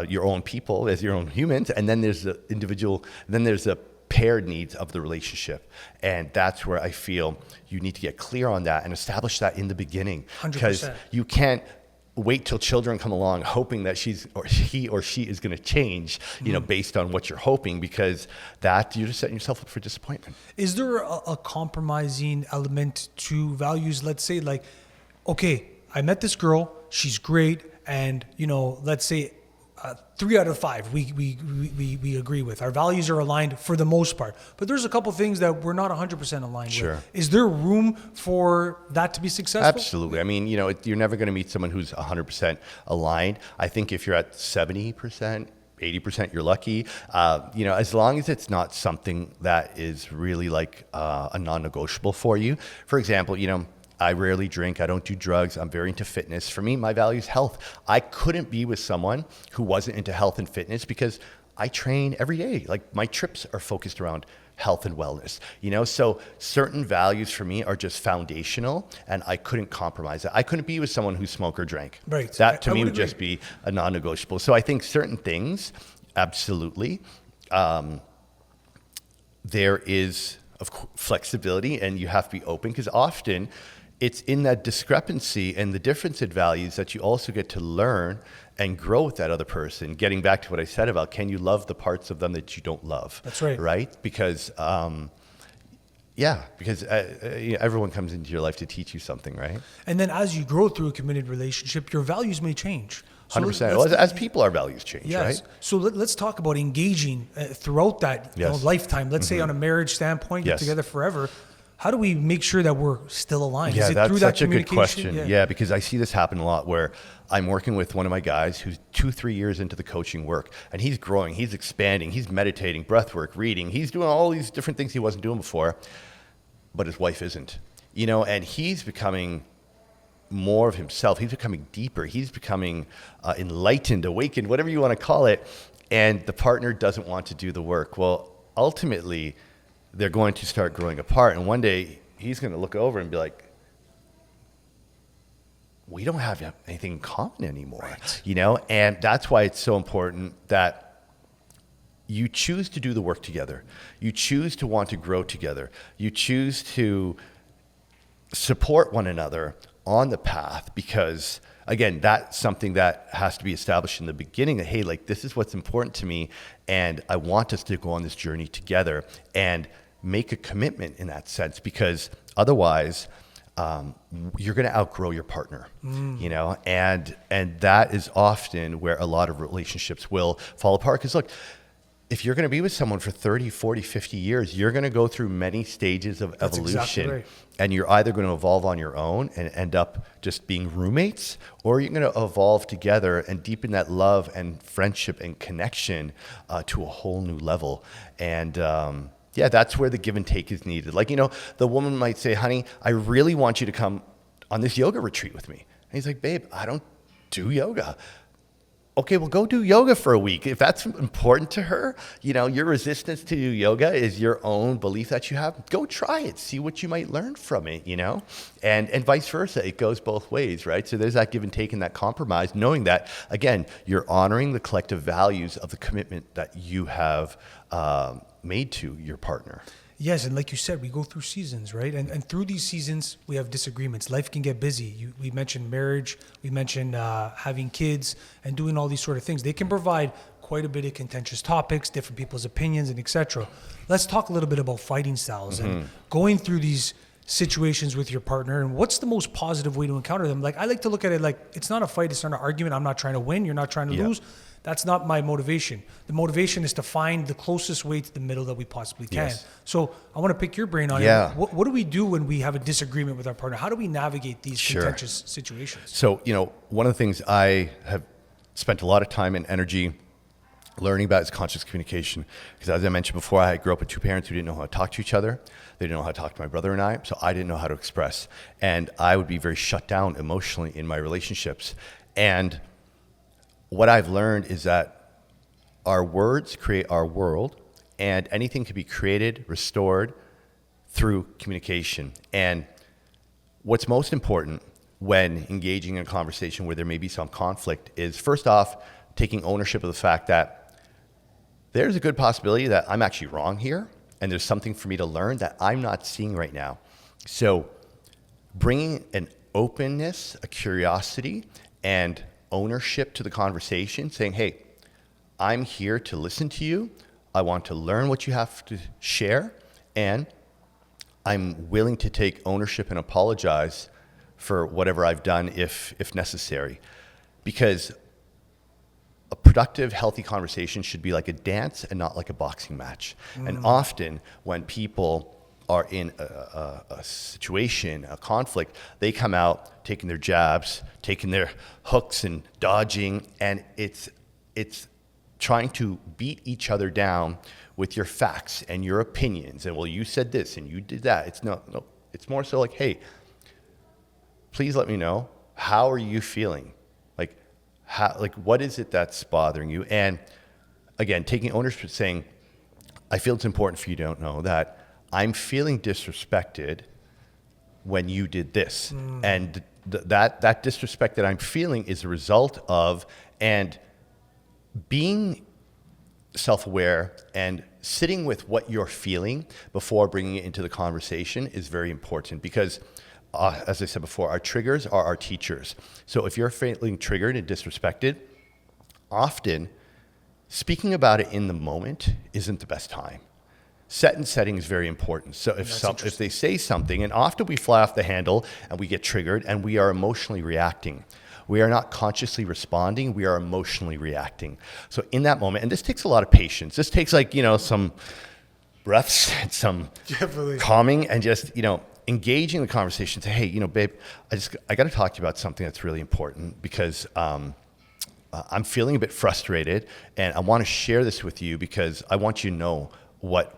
your own people, as your own humans, and then there's the individual, then there's the paired needs of the relationship. And that's where I feel you need to get clear on that and establish that in the beginning. 100%. Because you can't wait till children come along hoping that he or she is going to change, based on what you're hoping, because that you're just setting yourself up for disappointment. Is there a compromising element to values? Let's say like, okay, I met this girl, she's great, and let's say 3 out of 5 we agree with. Our values are aligned for the most part, but there's a couple things that we're not 100% aligned with. Is there room for that to be successful? Absolutely. I mean, you're never going to meet someone who's 100% aligned. I think if you're at 70%, 80%, you're lucky. As long as it's not something that is really like a non-negotiable for you. For example, I rarely drink. I don't do drugs. I'm very into fitness. For me, my value is health. I couldn't be with someone who wasn't into health and fitness because I train every day. Like my trips are focused around health and wellness, so certain values for me are just foundational and I couldn't compromise it. I couldn't be with someone who smoked or drank. Right. That to me would just be a non-negotiable. So I think certain things, absolutely. There is flexibility and you have to be open, because often it's in that discrepancy and the difference in values that you also get to learn and grow with that other person. Getting back to what I said about, can you love the parts of them that you don't love? That's right. Right? Because, everyone comes into your life to teach you something, right? And then as you grow through a committed relationship, your values may change. 100%. Well, as people, our values change, right? So let's talk about engaging throughout that lifetime. Let's say on a marriage standpoint, you're together forever. How do we make sure that we're still aligned? Yeah, Is it that's through such that a good communication? question. Yeah, because I see this happen a lot where I'm working with one of my guys who's 2-3 years into the coaching work, and he's growing, he's expanding, he's meditating, breath work, reading, he's doing all these different things he wasn't doing before, but his wife isn't, and he's becoming more of himself. He's becoming deeper. He's becoming enlightened, awakened, whatever you want to call it. And the partner doesn't want to do the work. Well, ultimately, they're going to start growing apart. And one day he's going to look over and be like, we don't have anything in common anymore, And that's why it's so important that you choose to do the work together. You choose to want to grow together. You choose to support one another on the path, because again, that's something that has to be established in the beginning, that, hey, like, this is what's important to me and I want us to go on this journey together, and make a commitment in that sense, because otherwise you're going to outgrow your partner, and that is often where a lot of relationships will fall apart. Because look, if you're going to be with someone for 30, 40, 50 years, you're going to go through many stages of evolution. Exactly right. And you're either going to evolve on your own and end up just being roommates, or you're going to evolve together and deepen that love and friendship and connection to a whole new level. And that's where the give and take is needed. Like, the woman might say, honey, I really want you to come on this yoga retreat with me. And he's like, babe, I don't do yoga. Okay, well, go do yoga for a week. If that's important to her, your resistance to do yoga is your own belief that you have. Go try it. See what you might learn from it, and vice versa. It goes both ways, right? So there's that give and take and that compromise, knowing that, again, you're honoring the collective values of the commitment that you have made to your partner. Yes, and like you said, we go through seasons, right? And through these seasons, we have disagreements. Life can get busy. We mentioned marriage. We mentioned having kids and doing all these sort of things. They can provide quite a bit of contentious topics, different people's opinions, and etc. Let's talk a little bit about fighting styles and going through these situations with your partner, and what's the most positive way to encounter them. Like, I like to look at it like, it's not a fight, it's not an argument. I'm not trying to win, you're not trying to lose. That's not my motivation. The motivation is to find the closest way to the middle that we possibly can. Yes. So I want to pick your brain on Yeah. it. What do we do when we have a disagreement with our partner? How do we navigate these Sure. contentious situations? So, one of the things I have spent a lot of time and energy learning about is conscious communication. Because as I mentioned before, I grew up with two parents who didn't know how to talk to each other. They didn't know how to talk to my brother and I, so I didn't know how to express. And I would be very shut down emotionally in my relationships. And what I've learned is that our words create our world, and anything can be created, restored through communication. And what's most important when engaging in a conversation where there may be some conflict is, first off, taking ownership of the fact that there's a good possibility that I'm actually wrong here, and there's something for me to learn that I'm not seeing right now. So bringing an openness, a curiosity, and ownership to the conversation, saying, hey, I'm here to listen to you. I want to learn what you have to share, and I'm willing to take ownership and apologize for whatever I've done if necessary. Because a productive, healthy conversation should be like a dance and not like a boxing match. And often when people are in a situation, a conflict, they come out taking their jabs, taking their hooks and dodging, and it's trying to beat each other down with your facts and your opinions. And well, you said this and you did that. It's no, it's more so like, hey, please let me know, how are you feeling? Like, what is it that's bothering you? And again, taking ownership, saying, I feel it's important for you to know that I'm feeling disrespected when you did this. And that disrespect that I'm feeling is a result of, and being self-aware and sitting with what you're feeling before bringing it into the conversation is very important, because as I said before, our triggers are our teachers. So if you're feeling triggered and disrespected, often speaking about it in the moment isn't the best time. Set and setting is very important. So if they say something, and often we fly off the handle and we get triggered and we are emotionally reacting. We are not consciously responding, we are emotionally reacting. So in that moment, and this takes a lot of patience. This takes some breaths and some calming, and just, engaging the conversation. Say, hey, babe, I got to talk to you about something that's really important, because I'm feeling a bit frustrated, and I want to share this with you because I want you to know what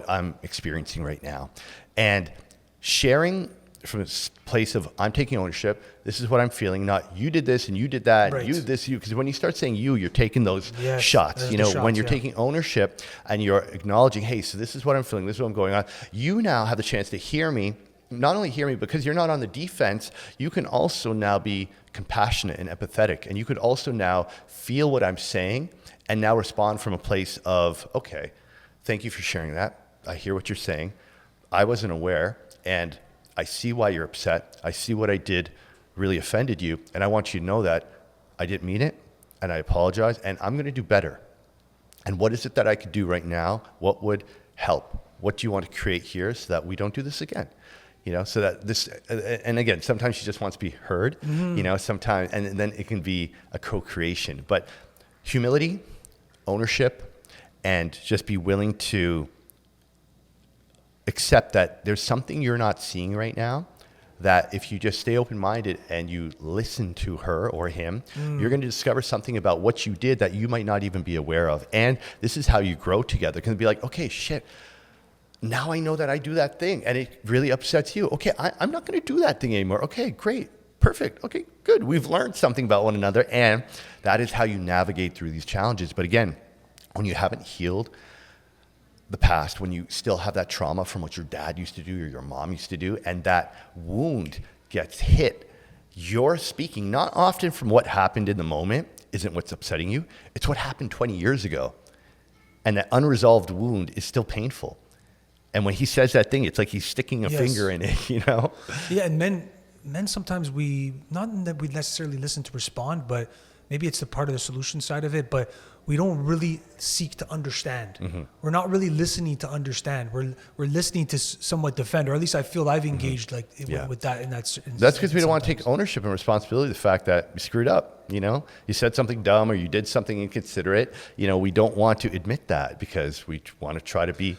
I'm experiencing right now. And sharing from a place of, I'm taking ownership, this is what I'm feeling, not you did this and you did that, right. and you did this, because when you start saying you're taking those shots. When you're taking ownership and you're acknowledging, hey, so this is what I'm feeling, this is what I'm going on, you now have the chance to hear me. Not only hear me, because you're not on the defense, you can also now be compassionate and empathetic, and you could also now feel what I'm saying and now respond from a place of, okay, thank you for sharing that. I hear what you're saying. I wasn't aware, and I see why you're upset. I see what I did really offended you, and I want you to know that I didn't mean it, and I apologize, and I'm going to do better. And what is it that I could do right now? What would help? What do you want to create here so that we don't do this again? So that this, and again, sometimes she just wants to be heard, sometimes, and then it can be a co-creation. But humility, ownership, and just be willing to accept that there's something you're not seeing right now, that if you just stay open-minded and you listen to her or him, you're going to discover something about what you did that you might not even be aware of. And this is how you grow together. It can be like, okay, shit, now I know that I do that thing and it really upsets you. Okay, I'm not going to do that thing anymore. Okay, great, perfect. Okay, good. We've learned something about one another, and that is how you navigate through these challenges. But again, when you haven't healed the past, when you still have that trauma from what your dad used to do or your mom used to do, and that wound gets hit, you're speaking not often from what happened in the moment isn't what's upsetting you. It's what happened 20 years ago. And that unresolved wound is still painful. And when he says that thing, it's like he's sticking a finger in it, Yeah, and men sometimes not that we necessarily listen to respond, but maybe it's the part of the solution side of it, but we don't really seek to understand. We're not really listening to understand. We're listening to somewhat defend, or at least I feel I've engaged with that. That's because we don't want to take ownership and responsibility of the fact that we screwed up. You said something dumb or you did something inconsiderate. We don't want to admit that because we want to try to be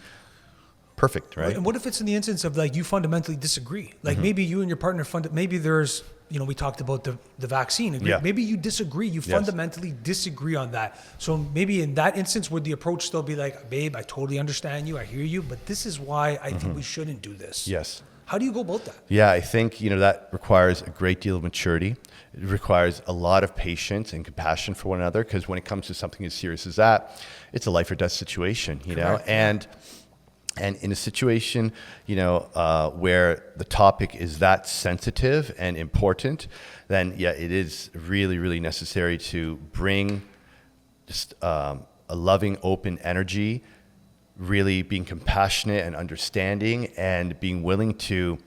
perfect, right? And what if it's in the instance of like you fundamentally disagree? Like maybe you and your partner maybe there's, we talked about the vaccine. Maybe you disagree. You fundamentally disagree on that. So maybe in that instance, would the approach still be like, babe, I totally understand you. I hear you. But this is why I think we shouldn't do this. Yes. How do you go about that? Yeah, I think, that requires a great deal of maturity. It requires a lot of patience and compassion for one another, because when it comes to something as serious as that, it's a life or death situation, Correct. And in a situation, where the topic is that sensitive and important, then it is really, really necessary to bring just a loving, open energy, really being compassionate and understanding, and being willing to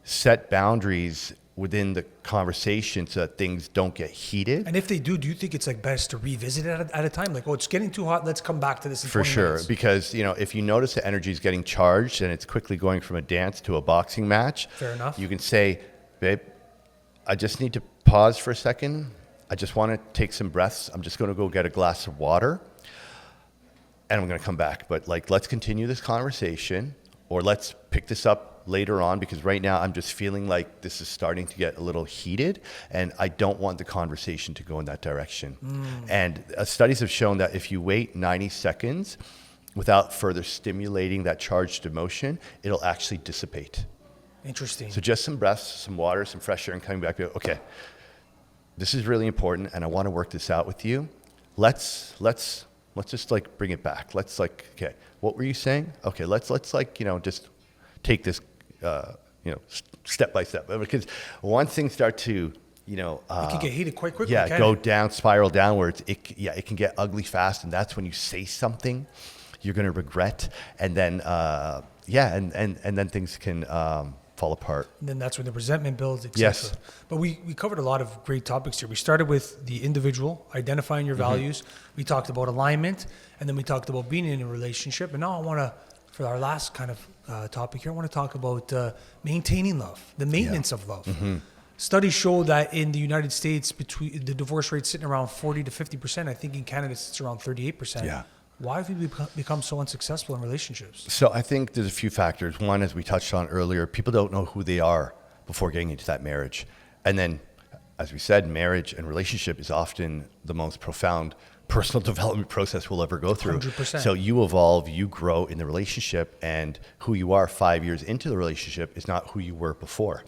set boundaries within the conversation so that things don't get heated. And if they do you think it's like best to revisit it at a time? Like, it's getting too hot. Let's come back to this in 20 minutes. Because, if you notice the energy is getting charged and it's quickly going from a dance to a boxing match, fair enough. You can say, babe, I just need to pause for a second. I just want to take some breaths. I'm just going to go get a glass of water and I'm going to come back. But let's continue this conversation, or let's pick this up later on, because right now I'm just feeling like this is starting to get a little heated and I don't want the conversation to go in that direction. And studies have shown that if you wait 90 seconds without further stimulating that charged emotion, it'll actually dissipate. Interesting. So just some breaths, some water, some fresh air, and coming back to, okay, this is really important and I want to work this out with you. Let's just bring it back. Okay, what were you saying? Okay, let's just take this step by step, because once things start to it can get heated quite quickly. Go down, spiral downwards. It can get ugly fast, and that's when you say something you're going to regret, and then and then things can fall apart. And then that's when the resentment builds, etc. Yes. But we covered a lot of great topics here. We started with the individual, identifying your values. We talked about alignment, and then we talked about being in a relationship. And now I want to, for our last kind of topic here, I want to talk about maintaining love, the maintenance of love. Studies show that in the United States, between the divorce rate sitting around 40 to 50%. I think in Canada it's around 38%. Yeah. Why have we become so unsuccessful in relationships? So I think there's a few factors. One, as we touched on earlier, people don't know who they are before getting into that marriage. And then, as we said, marriage and relationship is often the most profound personal development process we'll ever go through. 100%. So you evolve, you grow in the relationship, and who you are 5 years into the relationship is not who you were before.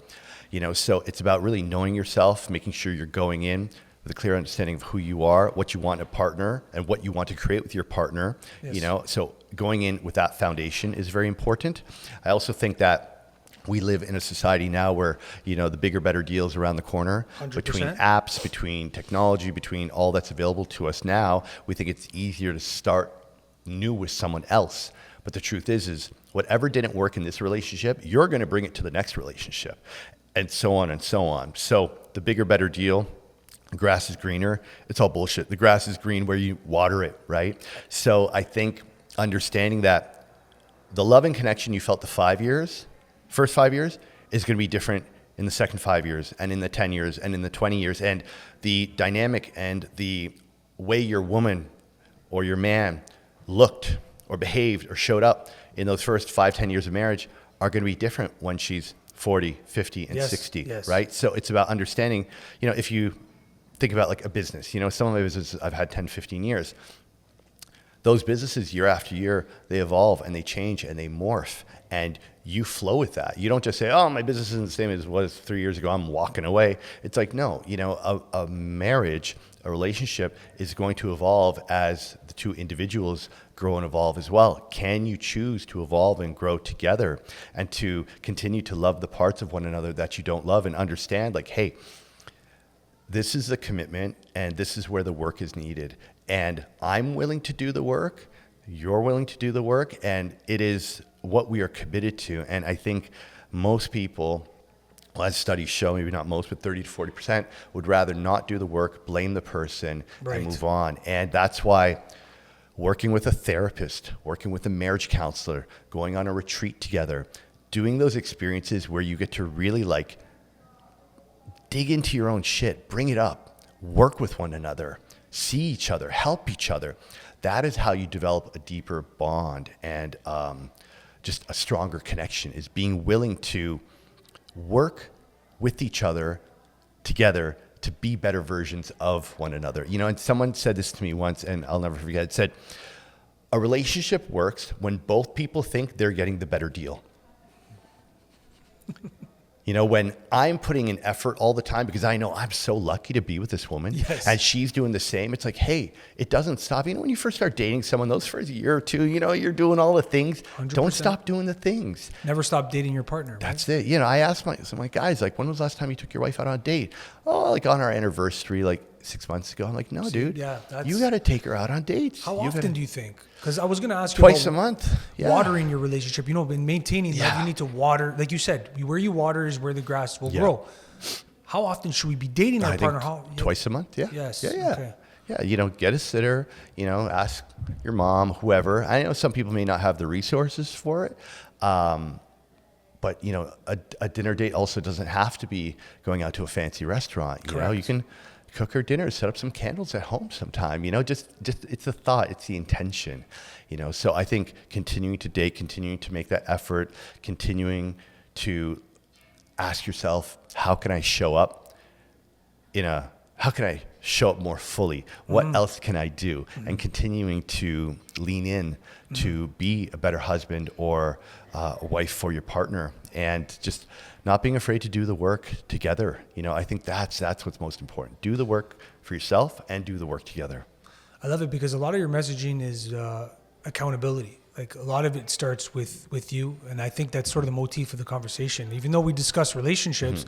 So it's about really knowing yourself, making sure you're going in with a clear understanding of who you are, what you want in a partner, and what you want to create with your partner. Yes. So going in with that foundation is very important. I also think that we live in a society now where, the bigger, better deals around the corner. 100%. Between apps, between technology, between all that's available to us now, we think it's easier to start new with someone else. But the truth is whatever didn't work in this relationship, you're going to bring it to the next relationship, and so on and so on. So the bigger, better deal, the grass is greener. It's all bullshit. The grass is green where you water it, right? So I think understanding that the love and connection you felt the first 5 years is going to be different in the second 5 years, and in the 10 years, and in the 20 years. And the dynamic and the way your woman or your man looked or behaved or showed up in those first 5-10 years of marriage are going to be different when she's 40, 50, and 60, right? So it's about understanding, if you think about like a business, some of my businesses I've had 10, 15 years. Those businesses year after year, they evolve and they change and they morph, and you flow with that. You don't just say, oh, my business isn't the same as it was 3 years ago, I'm walking away. It's like, no, a marriage, a relationship is going to evolve as the two individuals grow and evolve as well. Can you choose to evolve and grow together and to continue to love the parts of one another that you don't love, and understand like, hey, this is the commitment and this is where the work is needed. And I'm willing to do the work, you're willing to do the work, and it is what we are committed to. And I think most people well, as studies show, maybe not most, but 30 to 40% would rather not do the work, blame the person, Right. and move on. And that's why working with a therapist, working with a marriage counselor, going on a retreat together, doing those experiences where you get to really like dig into your own shit, bring it up, work with one another, see each other, help each other. That is how you develop a deeper bond and just a stronger connection, is being willing to work with each other together to be better versions of one another. You know, and someone said this to me once, and I'll never forget. It said, a relationship works when both people think they're getting the better deal. You know, when I'm putting in effort all the time because I know I'm so lucky to be with this woman, Yes. and she's doing the same, it's like, hey, it doesn't stop. You know, when you first start dating someone, those first year or two, you know, you're doing all the things. 100%. Don't stop doing the things. Never stop dating your partner. Right? That's it. You know, I asked my guys, like, when was the last time you took your wife out on a date? Oh, like on our anniversary, like 6 months ago. I'm like, no, dude. Yeah, you got to take her out on dates. How You often gotta- do you think? Because I was going to ask you Twice about a month. Yeah. watering your relationship. You know, and maintaining that, Yeah. you need to water. Like you said, where you water is where the grass will Yeah. grow. How often should we be dating our I think partner? How, twice a month. Yeah. Yes, Yeah. Yeah. okay. Yeah. You know, get a sitter. You know, ask your mom, whoever. I know some people may not have the resources for it. But you know, a dinner date also doesn't have to be going out to a fancy restaurant. You know, Correct. you can cook her dinner, set up some candles at home sometime. You know, just it's the thought, it's the intention. You know, so I think continuing to date, continuing to make that effort, continuing to ask yourself, how can I show up how can I show up more fully? What else can I do? And continuing to lean in to be a better husband or a wife for your partner, and just not being afraid to do the work together. You know, I think that's what's most important. Do the work for yourself and do the work together. I love it because a lot of your messaging is accountability. Like a lot of it starts with you, and I think that's sort of the motif of the conversation. Even though we discuss relationships,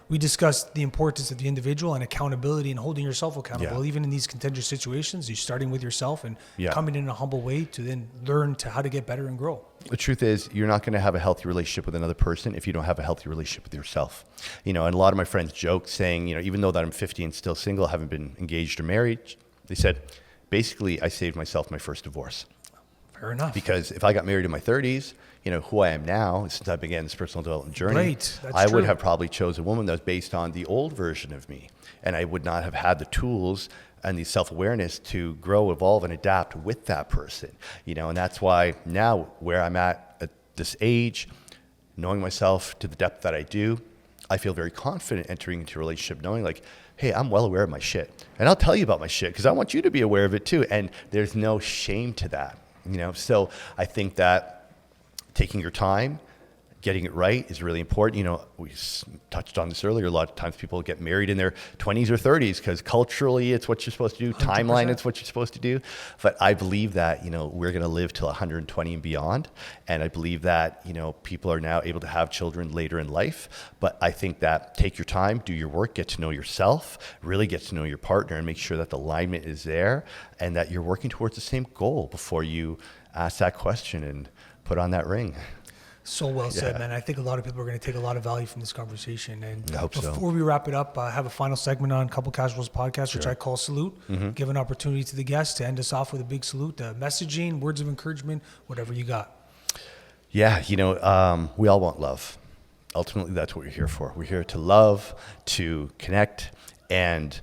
we discuss the importance of the individual and accountability and holding yourself accountable. Yeah. Even in these contentious situations, you're starting with yourself and Yeah. coming in a humble way to then learn to how to get better and grow. The truth is, you're not going to have a healthy relationship with another person if you don't have a healthy relationship with yourself. You know, and a lot of my friends joke saying, you know, even though that I'm 50 and still single, haven't been engaged or married, they said, basically, I saved myself my first divorce. Fair enough. Because if I got married in my 30s, you know, who I am now, since I began this personal development journey, Right, that's I would true. have probably chose a woman that was based on the old version of me. And I would not have had the tools and the self-awareness to grow, evolve, and adapt with that person. You know, and that's why now where I'm at this age, knowing myself to the depth that I do, I feel very confident entering into a relationship knowing like, hey, I'm well aware of my shit. And I'll tell you about my shit because I want you to be aware of it too. And there's no shame to that. You know, so I think that taking your time, getting it right is really important. You know, we touched on this earlier. A lot of times people get married in their 20s or 30s because culturally it's what you're supposed to do. 100%. Timeline, it's what you're supposed to do. But I believe that, you know, we're going to live till 120 and beyond. And I believe that, you know, people are now able to have children later in life. But I think that take your time, do your work, get to know yourself, really get to know your partner and make sure that the alignment is there and that you're working towards the same goal before you ask that question and put on that ring. So well said, Yeah. man. I think a lot of people are going to take a lot of value from this conversation. And I hope so. before we wrap it up, I have a final segment on Couple Casuals podcast, which I call Salute. Give an opportunity to the guests to end us off with a big salute, messaging, words of encouragement, whatever you got. Yeah, you know, we all want love. Ultimately, that's what we're here for. We're here to love, to connect, and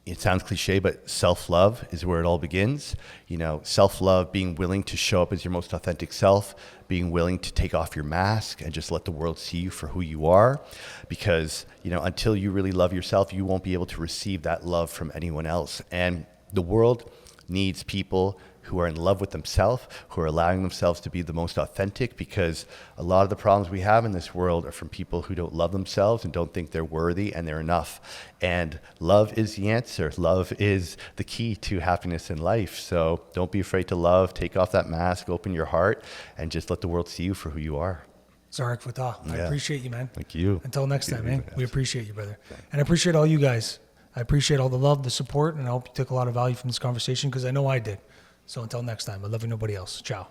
it sounds cliche, but self-love is where it all begins. You know, self-love, being willing to show up as your most authentic self, being willing to take off your mask and just let the world see you for who you are. Because, you know, until you really love yourself, you won't be able to receive that love from anyone else. And the world needs people who are in love with themselves, who are allowing themselves to be the most authentic, because a lot of the problems we have in this world are from people who don't love themselves and don't think they're worthy and they're enough. And love is the answer. Love is the key to happiness in life. So don't be afraid to love. Take off that mask, open your heart, and just let the world see you for who you are. Zarak, Fatah, I Yeah. appreciate you, man. Thank you. Until next time, man. Yes. We appreciate you, brother. And I appreciate all you guys. I appreciate all the love, the support, and I hope you took a lot of value from this conversation because I know I did. So until next time, I love you, nobody else. Ciao.